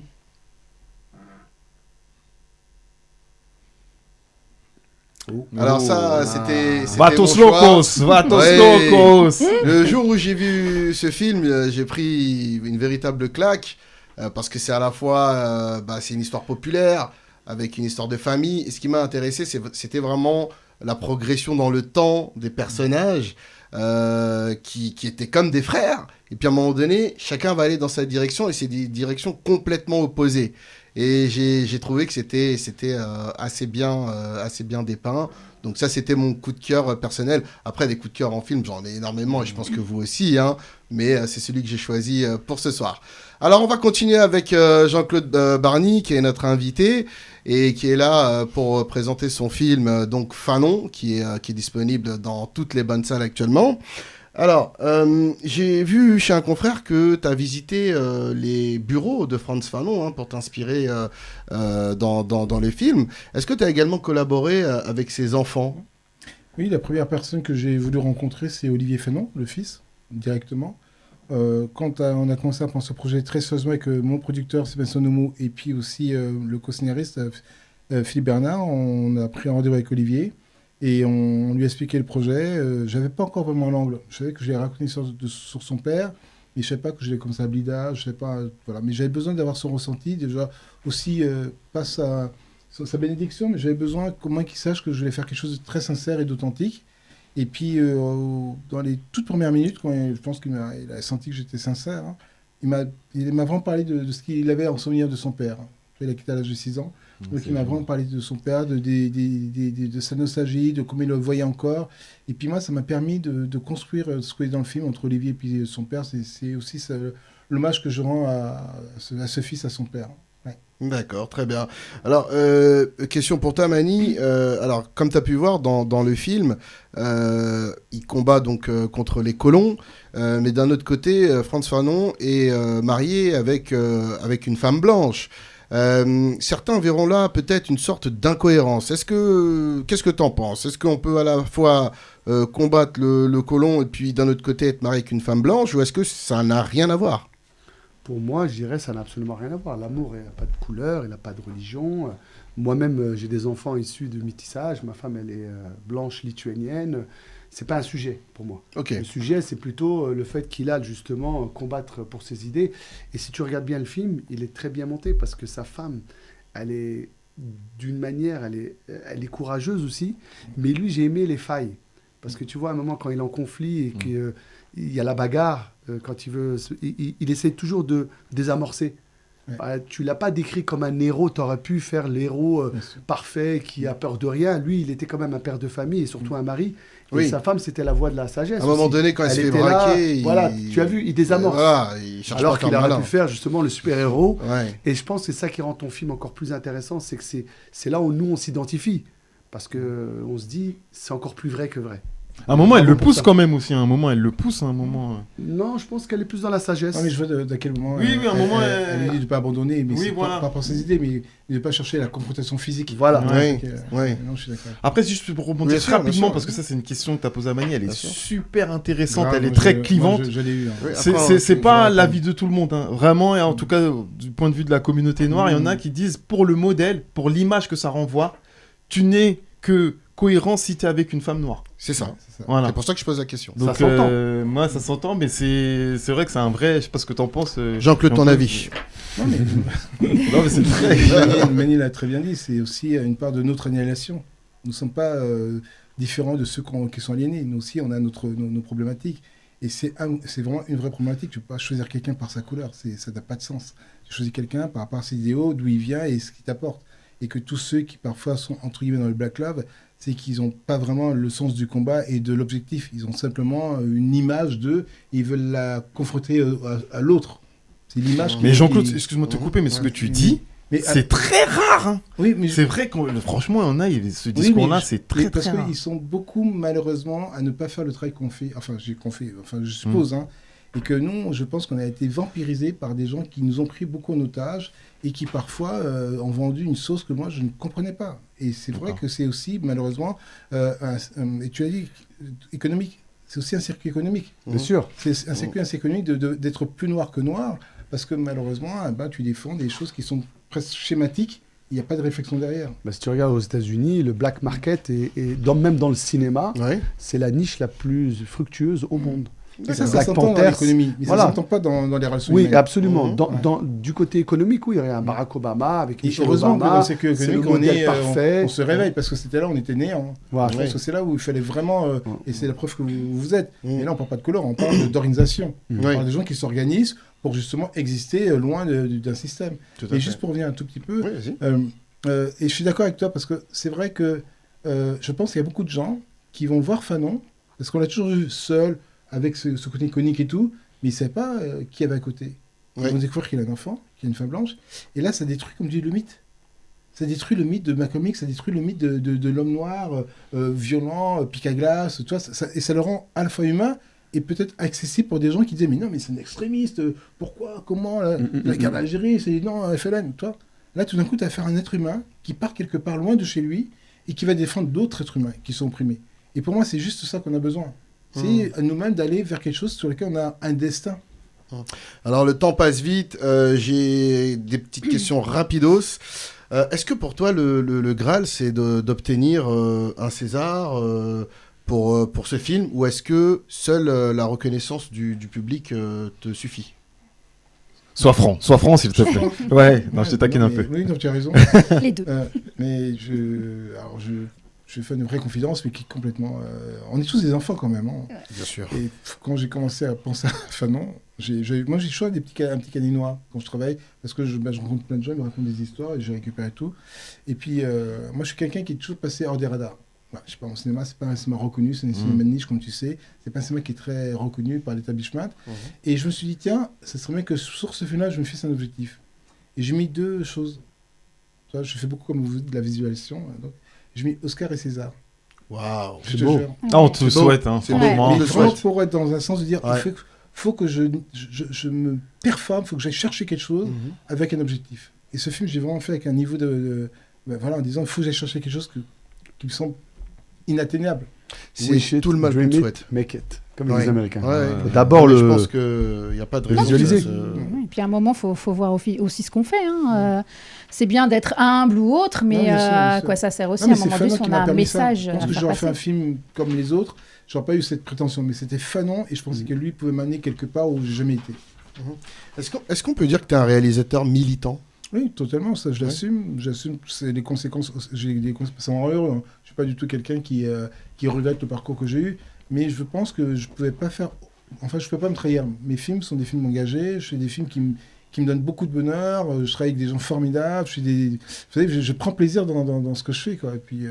Alors ça, c'était Vatos mon choix. locos, vatos Ouais. locos. Le jour où j'ai vu ce film, j'ai pris une véritable claque parce que c'est à la fois, c'est une histoire populaire avec une histoire de famille. Et ce qui m'a intéressé, c'était vraiment la progression dans le temps des personnages qui étaient comme des frères. Et puis à un moment donné, chacun va aller dans sa direction et c'est des directions complètement opposées. Et j'ai trouvé que c'était assez bien dépeint. Donc ça, c'était mon coup de cœur personnel. Après, des coups de cœur en film, j'en ai énormément et je pense que vous aussi. Hein, mais c'est celui que j'ai choisi pour ce soir. Alors, on va continuer avec Jean-Claude Barny, qui est notre invité et qui est là pour présenter son film, donc Fanon, qui est disponible dans toutes les bonnes salles actuellement. Alors, j'ai vu chez un confrère que tu as visité les bureaux de Frantz Fanon pour t'inspirer dans les films. Est-ce que tu as également collaboré avec ses enfants? Oui, la première personne que j'ai voulu rencontrer, c'est Olivier Fanon, le fils, directement. Quand on a commencé à penser au projet très sérieusement avec mon producteur Sébastien Nomo et puis aussi le co-scénariste Philippe Bernard, on a pris un rendez-vous avec Olivier. Et on lui a expliqué le projet. J'avais pas encore vraiment l'angle. Je savais que je l'ai raconté sur son père, mais je savais pas que je l'ai comme ça à Blida. Je savais pas, voilà. Mais j'avais besoin d'avoir son ressenti, déjà aussi pas sa bénédiction, mais j'avais besoin qu'au moins qu'il sache que je voulais faire quelque chose de très sincère et d'authentique. Et puis dans les toutes premières minutes, quand je pense qu'il a senti que j'étais sincère, hein, il m'a vraiment parlé de ce qu'il avait en souvenir de son père. Il a quitté à l'âge de 6 ans. Donc il m'a vraiment parlé de son père, de sa nostalgie, de comment il le voyait encore. Et puis moi, ça m'a permis de construire ce qu'il y a dans le film entre Olivier et puis son père. C'est aussi l'hommage que je rends à ce fils, à son père. Ouais. D'accord, très bien. Alors, question pour toi, Mani. Alors, comme tu as pu voir dans le film, il combat donc contre les colons. Mais d'un autre côté, Frantz Fanon est marié avec une femme blanche. Certains verront là peut-être une sorte d'incohérence. Qu'est-ce que t'en penses? Est-ce qu'on peut à la fois combattre le colon et puis d'un autre côté être marié avec une femme blanche, ou est-ce que ça n'a rien à voir? Pour moi, je dirais que ça n'a absolument rien à voir. L'amour, il n'a pas de couleur, il n'a pas de religion. Moi-même, j'ai des enfants issus de métissage. Ma femme, elle est blanche lituanienne. C'est pas un sujet pour moi. Okay. Le sujet, c'est plutôt le fait qu'il a justement combattre pour ses idées. Et si tu regardes bien le film, il est très bien monté parce que sa femme, elle est d'une manière, elle est courageuse aussi. Mais lui, j'ai aimé les failles. Parce que tu vois, à un moment, quand il est en conflit et qu'il y a la bagarre, quand il veut... Il essaie toujours de désamorcer. Ouais. Tu ne l'as pas décrit comme un héros. Tu aurais pu faire l'héros parfait qui a peur de rien. Lui, il était quand même un père de famille et surtout un mari. Et sa femme, c'était la voix de la sagesse. À un moment donné, quand elle se fait braquer... Voilà, tu as vu, il désamorce. Voilà, il cherche alors qu'il aurait pu faire justement le super-héros. Ouais. Et je pense que c'est ça qui rend ton film encore plus intéressant. C'est que c'est là où nous, on s'identifie. Parce qu'on se dit, c'est encore plus vrai que vrai. À un moment, elle le pousse quand même aussi. À un moment, elle le pousse. À un moment. Non, je pense qu'elle est plus dans la sagesse. Non, mais je vois de quel moment. Oui, à un moment. Elle lui dit de ne pas abandonner, mais oui, c'est voilà. pas pour ses idées, mais de ne pas chercher la confrontation physique. Voilà. Non, je suis d'accord. Après, si je peux rebondir rapidement, parce que ça, c'est une question que tu as posée à Mani, elle est super intéressante, elle est très clivante. Je l'ai eu. C'est pas l'avis de tout le monde. Hein. Vraiment, et en tout cas, du point de vue de la communauté noire, il y en a qui disent pour le modèle, pour l'image que ça renvoie, tu n'es que cohérent si tu es avec une femme noire. C'est ça. Voilà. C'est pour ça que je pose la question. Donc, ça s'entend. Moi, ça s'entend, mais c'est vrai que c'est un vrai. Je sais pas ce que tu en penses. Jean-Claude, ton avis? Non, mais c'est très. Mani l'a très bien dit, c'est aussi une part de notre annihilation. Nous ne sommes pas différents de ceux qui sont aliénés. Nous aussi, on a nos problématiques. Et c'est vraiment une vraie problématique. Tu ne peux pas choisir quelqu'un par sa couleur. Ça n'a pas de sens. Tu choisis quelqu'un par rapport à ses idéaux, d'où il vient et ce qu'il t'apporte. Et que tous ceux qui parfois sont entre guillemets dans le Black Love, c'est qu'ils n'ont pas vraiment le sens du combat et de l'objectif. Ils ont simplement une image d'eux et ils veulent la confronter à l'autre. C'est l'image. Mais Jean-Claude, excuse-moi de te couper, mais ce que tu dis, Mais C'est très rare. Hein. oui, mais C'est vrai qu'on franchement, on a ce discours-là, c'est très parce très rare. qu'ils sont beaucoup malheureusement à ne pas faire le travail qu'on fait. Enfin, je suppose, hein, et que nous, je pense qu'on a été vampirisés par des gens qui nous ont pris beaucoup en otage et qui parfois ont vendu une sauce que moi je ne comprenais pas. Et c'est vrai que c'est aussi malheureusement, et tu as dit économique. C'est aussi un circuit économique. Bien sûr. C'est un circuit économique d'être plus noir que noir, parce que malheureusement, tu défends des choses qui sont presque schématiques, il n'y a pas de réflexion derrière. Bah, si tu regardes aux États-Unis, le black market, même dans le cinéma, c'est la niche la plus fructueuse au monde. Ça Black s'entend dans Panther, l'économie, mais voilà. ça ne s'entend pas dans les relations Oui, humaines. absolument. Du côté économique, oui, il y a un Barack Obama avec Et Michelle heureusement que Obama. dans le circuit C'est le économique, modèle parfait. on se réveille, parce que c'était là où on était néant. Voilà. Je pense que c'est là où il fallait vraiment, et c'est la preuve que vous êtes. Et là, on ne parle pas de couleur, on parle d'organisation. On parle des gens qui s'organisent pour justement exister loin d'un système. Et juste pour revenir un tout petit peu, et je suis d'accord avec toi, parce que c'est vrai que je pense qu'il y a beaucoup de gens qui vont voir Fanon, parce qu'on l'a toujours vu seul, avec ce côté iconique et tout, mais ils ne savaient pas qui avait à côté. Ils vont découvrir qu'il a un enfant, qu'il a une femme blanche, et là, ça détruit, comme dit le mythe. Ça détruit le mythe de Malcolm X, ça détruit le mythe de l'homme noir, violent, pique à glace, tu vois, et ça le rend à la fois humain et peut-être accessible pour des gens qui disaient mais non, mais c'est un extrémiste, pourquoi, comment, la guerre d'Algérie, c'est non, FLN, toi. Là, tout d'un coup, tu as affaire à un être humain qui part quelque part loin de chez lui et qui va défendre d'autres êtres humains qui sont opprimés. Et pour moi, c'est juste ça qu'on a besoin. C'est à nous-mêmes d'aller vers quelque chose sur lequel on a un destin. Alors, le temps passe vite. J'ai des petites questions rapidos. Est-ce que pour toi, le Graal, c'est d'obtenir un César pour ce film, ou est-ce que seule la reconnaissance du public te suffit ? Sois franc, s'il te plaît. Ouais, non, je te taquine un peu. Oui, non, tu as raison. Les deux. Mais je fais une vraie confidence, mais qui est complètement... on est tous des enfants quand même. Hein. Bien sûr. Et quand j'ai commencé à penser à Fanon, moi j'ai choisi un petit canet noir quand je travaille, parce que je rencontre plein de gens, ils me racontent des histoires et je récupère tout. Et puis, moi je suis quelqu'un qui est toujours passé hors des radars. Bah, je sais pas, en cinéma, c'est pas un cinéma reconnu, c'est un cinéma de niche, comme tu sais. C'est pas un cinéma qui est très reconnu par l'établissement. Et je me suis dit, tiens, ça serait bien que sur ce film-là, je me fixe un objectif. Et j'ai mis deux choses. Tu vois, je fais beaucoup, comme vous dites, de la visualisation. Donc, j'ai mis Oscar et César. Waouh, C'est beau. Ah, on te le souhaite, hein, C'est franchement. Mais vraiment pour être dans un sens de dire, Ouais. il faut que je me performe, il faut que j'aille chercher quelque chose avec un objectif. Et ce film, j'ai vraiment fait avec un niveau voilà, en disant, il faut que j'aille chercher quelque chose qui me semble inatteignable. C'est Wish it, tout le mal qu'on dream te it, souhaite. make it, comme Ouais. les Américains. Ouais. D'abord, Je pense qu'il n'y a pas de raison. visualiser. Et puis à un moment, il faut voir aussi ce qu'on fait. Hein. C'est bien d'être humble ou autre, mais Non, bien sûr, bien à sûr. quoi ça sert aussi? Non, À mais un c'est moment donné, Fanon si qui on m'a a un permis ça. message Je pense à que faire j'aurais fait passer. un film comme les autres, j'aurais pas eu cette prétention, mais c'était Fanon et je pensais que lui pouvait m'amener quelque part où j'ai jamais été. Est-ce qu'on peut dire que tu es un réalisateur militant ? Oui, totalement, ça je l'assume. J'assume, c'est les conséquences. Ça me rend heureux. Hein. Je suis pas du tout quelqu'un qui regrette le parcours que j'ai eu, mais je pense que je pouvais pas faire. Enfin, je peux pas me trahir. Mes films sont des films engagés. Je fais des films qui me donnent beaucoup de bonheur. Je travaille avec des gens formidables. Vous savez, je prends plaisir dans ce que je fais, quoi. Et puis,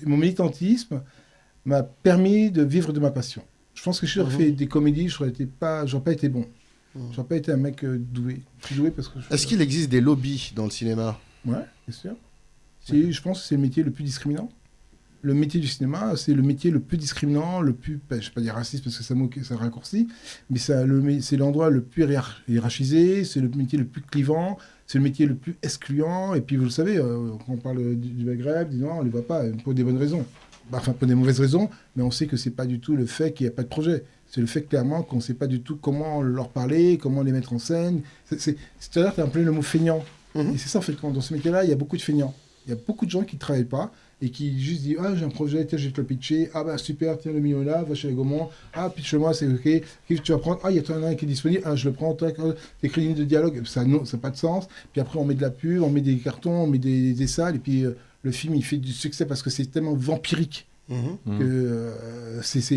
mon militantisme m'a permis de vivre de ma passion. Je pense que si j'aurais fait des comédies, j'aurais pas été bon. J'aurais pas été un mec doué. Je suis doué parce que. Est-ce qu'il existe des lobbies dans le cinéma ? Ouais, bien sûr. Je pense que c'est le métier le plus discriminant. Le métier du cinéma, c'est le métier le plus discriminant, le plus, je ne vais pas dire raciste parce que c'est un raccourci, mais c'est l'endroit le plus hiérarchisé, c'est le métier le plus clivant, c'est le métier le plus excluant. Et puis vous le savez, quand on parle du Maghreb, du Nord, on ne les voit pas pour des bonnes raisons. Enfin, pour des mauvaises raisons, mais on sait que ce n'est pas du tout le fait qu'il n'y a pas de projet. C'est le fait clairement qu'on ne sait pas du tout comment leur parler, comment les mettre en scène. C'est-à-dire, tu as appelé le mot feignant. Et c'est ça, en fait, dans ce métier-là, il y a beaucoup de feignants. Il y a beaucoup de gens qui ne travaillent pas et qui juste disent « Ah, j'ai un projet, tiens, je vais te le pitcher. Ah, bah super, tiens, le million est là, va chez les Gaumont. Ah, pitch-moi, c'est OK. Qu'est-ce que tu vas prendre? Ah, il y a un qui est disponible. Ah, je le prends. Tes crédits de dialogue, ça n'a pas de sens. Puis après, on met de la pub, on met des cartons, on met des salles. Et puis, le film, il fait du succès parce que c'est tellement vampirique. Que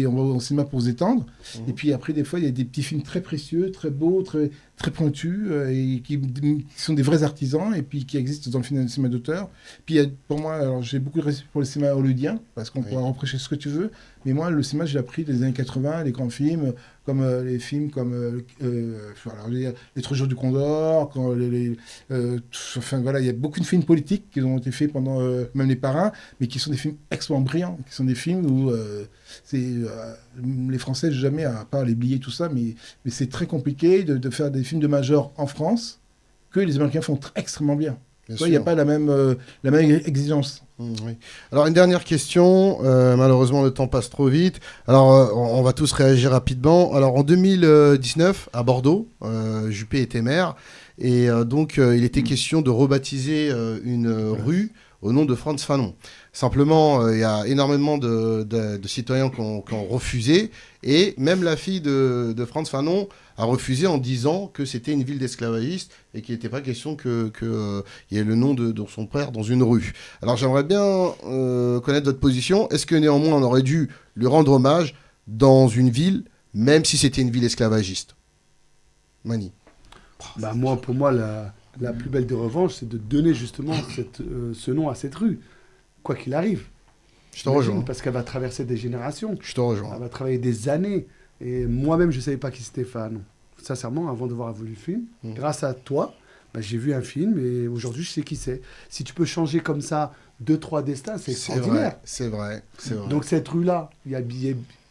on va au cinéma pour se détendre. Et puis après, des fois, il y a des petits films très précieux, très beaux, très, très pointus, et qui sont des vrais artisans, et puis qui existent dans le cinéma d'auteur. Puis pour moi, alors j'ai beaucoup de respect pour le cinéma hollywoodien, parce qu'on pourra reprocher ce que tu veux, Mais moi, le cinéma, j'ai appris des années 80, les grands films, comme les films comme alors, je veux dire, Les Trois Jours du Condor, enfin voilà, il y a beaucoup de films politiques qui ont été faits pendant même Les Parrains, mais qui sont des films extrêmement brillants, qui sont des films où les Français, jamais, à part les billets, tout ça, mais c'est très compliqué de faire des films de major en France que les Américains font extrêmement bien. Il n'y a pas la même exigence. Oui. Alors, une dernière question. Malheureusement, le temps passe trop vite. Alors, on va tous réagir rapidement. Alors, en 2019, à Bordeaux, Juppé était maire. Et donc, il était question de rebaptiser une rue au nom de Frantz Fanon. Simplement, il y a énormément de citoyens qui ont refusé. Et même la fille de Frantz Fanon a refusé en disant que c'était une ville d'esclavagistes et qu'il n'était pas question qu'il y ait le nom de son père dans une rue. Alors j'aimerais bien connaître votre position. Est-ce que néanmoins on aurait dû lui rendre hommage dans une ville, même si c'était une ville esclavagiste? Mani. Pour moi, la plus belle des revanches, c'est de donner justement ce nom à cette rue, quoi qu'il arrive. Je te rejoins. Parce qu'elle va traverser des générations. Je te rejoins. Elle va travailler des années. Et moi-même, je ne savais pas qui c'était Fanon. Sincèrement, avant de voir vu le film, grâce à toi, j'ai vu un film et aujourd'hui, je sais qui c'est. Si tu peux changer comme ça 2-3 destins, c'est extraordinaire. C'est vrai. Donc cette rue-là,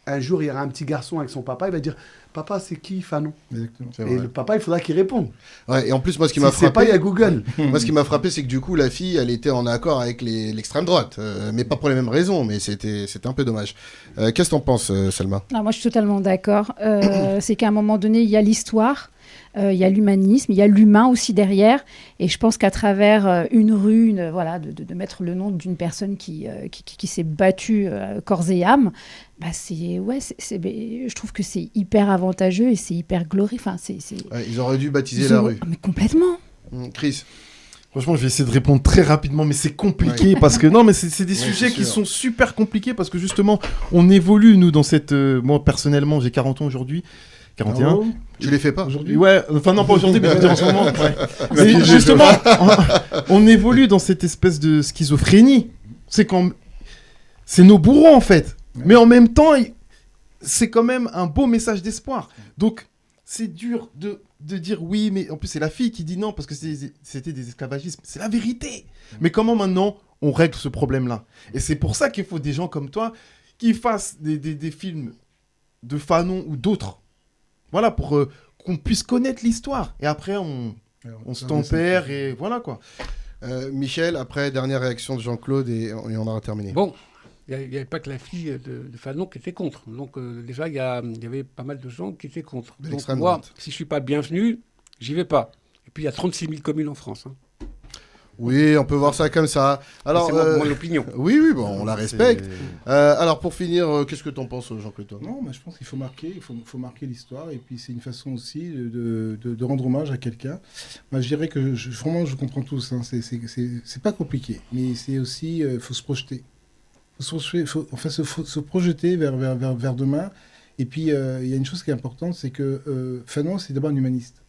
un jour, il y aura un petit garçon avec son papa, il va dire « Papa, c'est qui Fanon ?» Et le papa, il faudra qu'il réponde. Ouais, et en plus, moi, ce qui m'a frappé... c'est pas, il y a Google. Moi, ce qui m'a frappé, c'est que du coup, la fille, elle était en accord avec l'extrême droite. Mais pas pour les mêmes raisons, mais c'était un peu dommage. Qu'est-ce que t'en penses, Selma? Non, moi, je suis totalement d'accord. C'est qu'à un moment donné, il y a l'histoire, il y a l'humanisme, il y a l'humain aussi derrière. Et je pense qu'à travers une rue, de mettre le nom d'une personne qui s'est battue corps et âme, je trouve que c'est hyper avantageux et c'est hyper glorieux. Enfin, ils auraient dû baptiser la rue. Mais complètement. Chris? Franchement, je vais essayer de répondre très rapidement, mais c'est compliqué parce que non, mais c'est des sujets qui sont super compliqués parce que justement, on évolue nous dans cette. Moi personnellement, j'ai 40 ans aujourd'hui. 41. Oh, tu les fais pas aujourd'hui? Ouais, enfin non pas aujourd'hui, mais je veux dire en ce moment. Ouais. Mais justement, on évolue dans cette espèce de schizophrénie. C'est nos bourreaux en fait. Ouais. Mais en même temps, c'est quand même un beau message d'espoir. Donc c'est dur de dire oui, mais en plus c'est la fille qui dit non parce que c'était des esclavagismes. C'est la vérité. Mais comment maintenant on règle ce problème-là? Et c'est pour ça qu'il faut des gens comme toi qui fassent des films de Fanon ou d'autres. Voilà, pour qu'on puisse connaître l'histoire. Et après, on se tempère et voilà quoi. Michel, après, dernière réaction de Jean-Claude et on aura terminé. Bon, il n'y avait pas que la fille de Fanon qui était contre. Donc déjà, il y avait pas mal de gens qui étaient contre. Donc moi, si je ne suis pas bienvenu, j'y vais pas. Et puis il y a 36 000 communes en France. Hein. Oui, on peut voir ça comme ça. Alors, c'est mon opinion. Oui, bon, on la respecte. Alors, pour finir, qu'est-ce que tu en penses, Jean-Claude? Non, je pense qu'il faut marquer, faut marquer l'histoire, et puis c'est une façon aussi de rendre hommage à quelqu'un. Moi, je dirais que vraiment, je comprends tous. Hein, c'est pas compliqué, mais c'est aussi, faut se projeter. Faut se projeter vers demain. Et puis, il y a une chose qui est importante, c'est que Fanon, c'est d'abord un humaniste.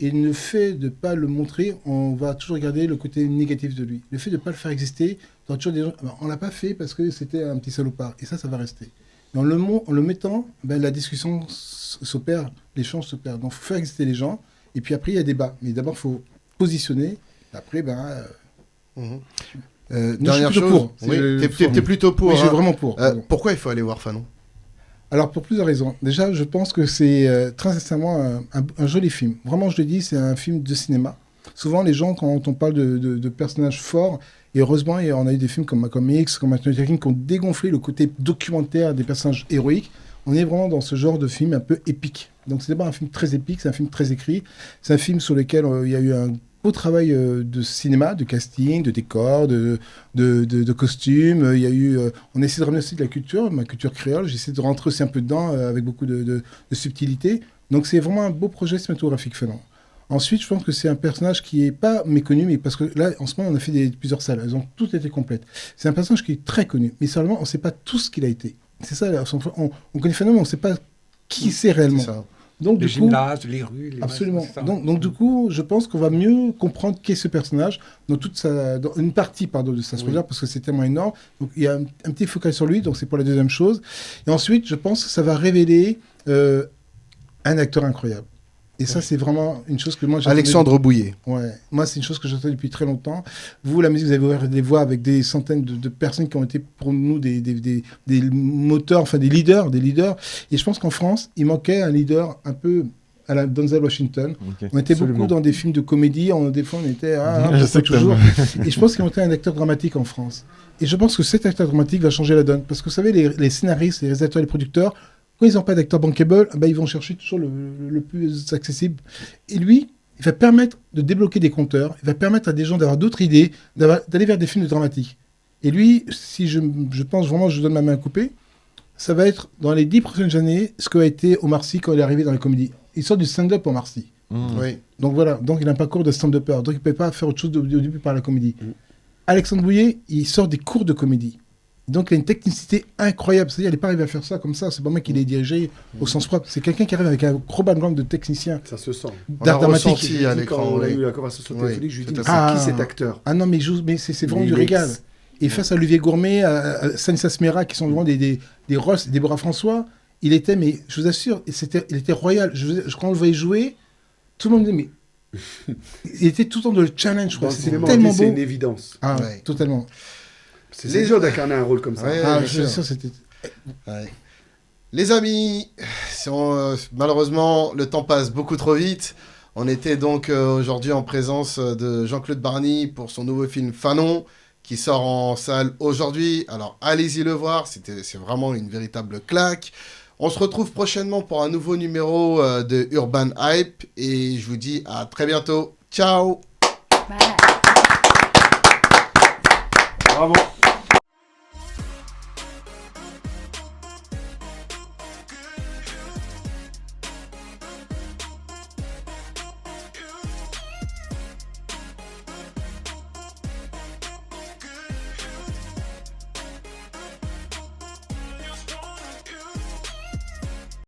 Et le fait de ne pas le montrer, on va toujours regarder le côté négatif de lui. Le fait de ne pas le faire exister, on toujours des gens, on ne l'a pas fait parce que c'était un petit salopard. Et ça va rester. Et en le mettant, la discussion s'opère, l'échange s'opère. Donc il faut faire exister les gens. Et puis après, il y a débat. Mais d'abord, il faut positionner. Après, dernière chose, t'es plutôt pour. Oui, je suis vraiment pour. Pourquoi il faut aller voir Fanon? Alors, pour plusieurs raisons. Déjà, je pense que c'est très sincèrement un joli film. Vraiment, je le dis, c'est un film de cinéma. Souvent, les gens, quand on parle de personnages forts, et heureusement, on a eu des films comme Malcolm X, comme Martin Luther King, qui ont dégonflé le côté documentaire des personnages héroïques. On est vraiment dans ce genre de film un peu épique. Donc, c'est d'abord un film très épique, c'est un film très écrit. C'est un film sur lequel il y a eu un beau travail de cinéma, de casting, de décor, de costumes. Il y a eu, on essaie de ramener aussi de la culture, ma culture créole. J'essaie de rentrer aussi un peu dedans avec beaucoup de subtilité. Donc c'est vraiment un beau projet cinématographique, Fanon. Ensuite, je pense que c'est un personnage qui n'est pas méconnu, mais parce que là, en ce moment, on a fait plusieurs salles. Elles ont toutes été complètes. C'est un personnage qui est très connu, mais seulement, on ne sait pas tout ce qu'il a été. C'est ça, on connaît Fanon, mais on ne sait pas qui c'est réellement. Donc, Les du coup, gymnases, les rues. absolument. c'est ça. Donc, du coup, je pense qu'on va mieux comprendre qui est ce personnage dans une partie de sa spoiler, parce que c'est tellement énorme. Donc, il y a un petit focus sur lui, donc c'est pour la deuxième chose. Et ensuite, je pense que ça va révéler un acteur incroyable. Et ça, c'est vraiment une chose que moi j'attendais. Alexandre Bouillet. Ouais, moi c'est une chose que j'attends depuis très longtemps. Vous, la musique, vous avez ouvert des voix avec des centaines de personnes qui ont été pour nous des moteurs, enfin des leaders. Et je pense qu'en France, il manquait un leader un peu à la Denzel Washington. Ok. On était Absolument. beaucoup dans des films de comédie, des fois on était Je sais que toujours. Et je pense qu'il manquait un acteur dramatique en France. Et je pense que cet acteur dramatique va changer la donne. Parce que vous savez, les scénaristes, les réalisateurs, les producteurs, quand ils n'ont pas d'acteur bankable, ils vont chercher toujours le plus accessible. Et lui, il va permettre de débloquer des compteurs, il va permettre à des gens d'avoir d'autres idées, d'aller vers des films dramatiques. Et lui, si je pense vraiment, je donne ma main à couper, ça va être dans les 10 prochaines années ce qu'a été Omar Sy quand il est arrivé dans la comédie. Il sort du stand-up Omar Sy. Oui. Donc voilà, donc il a un parcours de stand-upper, donc il ne peut pas faire autre chose au début par la comédie. Alexandre Bouillet, il sort des cours de comédie. Donc il a une technicité incroyable, c'est-à-dire il n'est pas arrivé à faire ça comme ça, c'est pas moi qui l'ai dirigé au sens propre, c'est quelqu'un qui arrive avec un gros background de technicien, Ça se sent. On a d'art dramatique. ressenti Je lui ai à dit, l'écran. quand on a oui. eu la conversation Oui, téléphonique, je lui ai dit, tout mais à fait. c'est qui Ah. cet acteur? Ah non, mais c'est vraiment Mais du il est régal. ex- Et face à Olivier Gourmet, à Stanislas Smera, qui sont vraiment des Ross, des Déborah François, il était, mais je vous assure, il était royal. Quand on le voyait jouer, tout le monde disait, mais. Il était tout le temps dans le challenge, je Dans crois. le C'était cinéma, tellement c'est beau. une évidence. Ah, Ouais. totalement. C'est dur d'incarner un rôle comme ça. Ouais, Ah, bien je suis sûr. sûr, c'était. Ouais. Les amis, malheureusement, le temps passe beaucoup trop vite. On était donc aujourd'hui en présence de Jean-Claude Barny pour son nouveau film Fanon, qui sort en salle aujourd'hui. Alors allez-y le voir, c'est vraiment une véritable claque. On se retrouve prochainement pour un nouveau numéro de Urban Hype et je vous dis à très bientôt. Ciao! Bye. Bravo.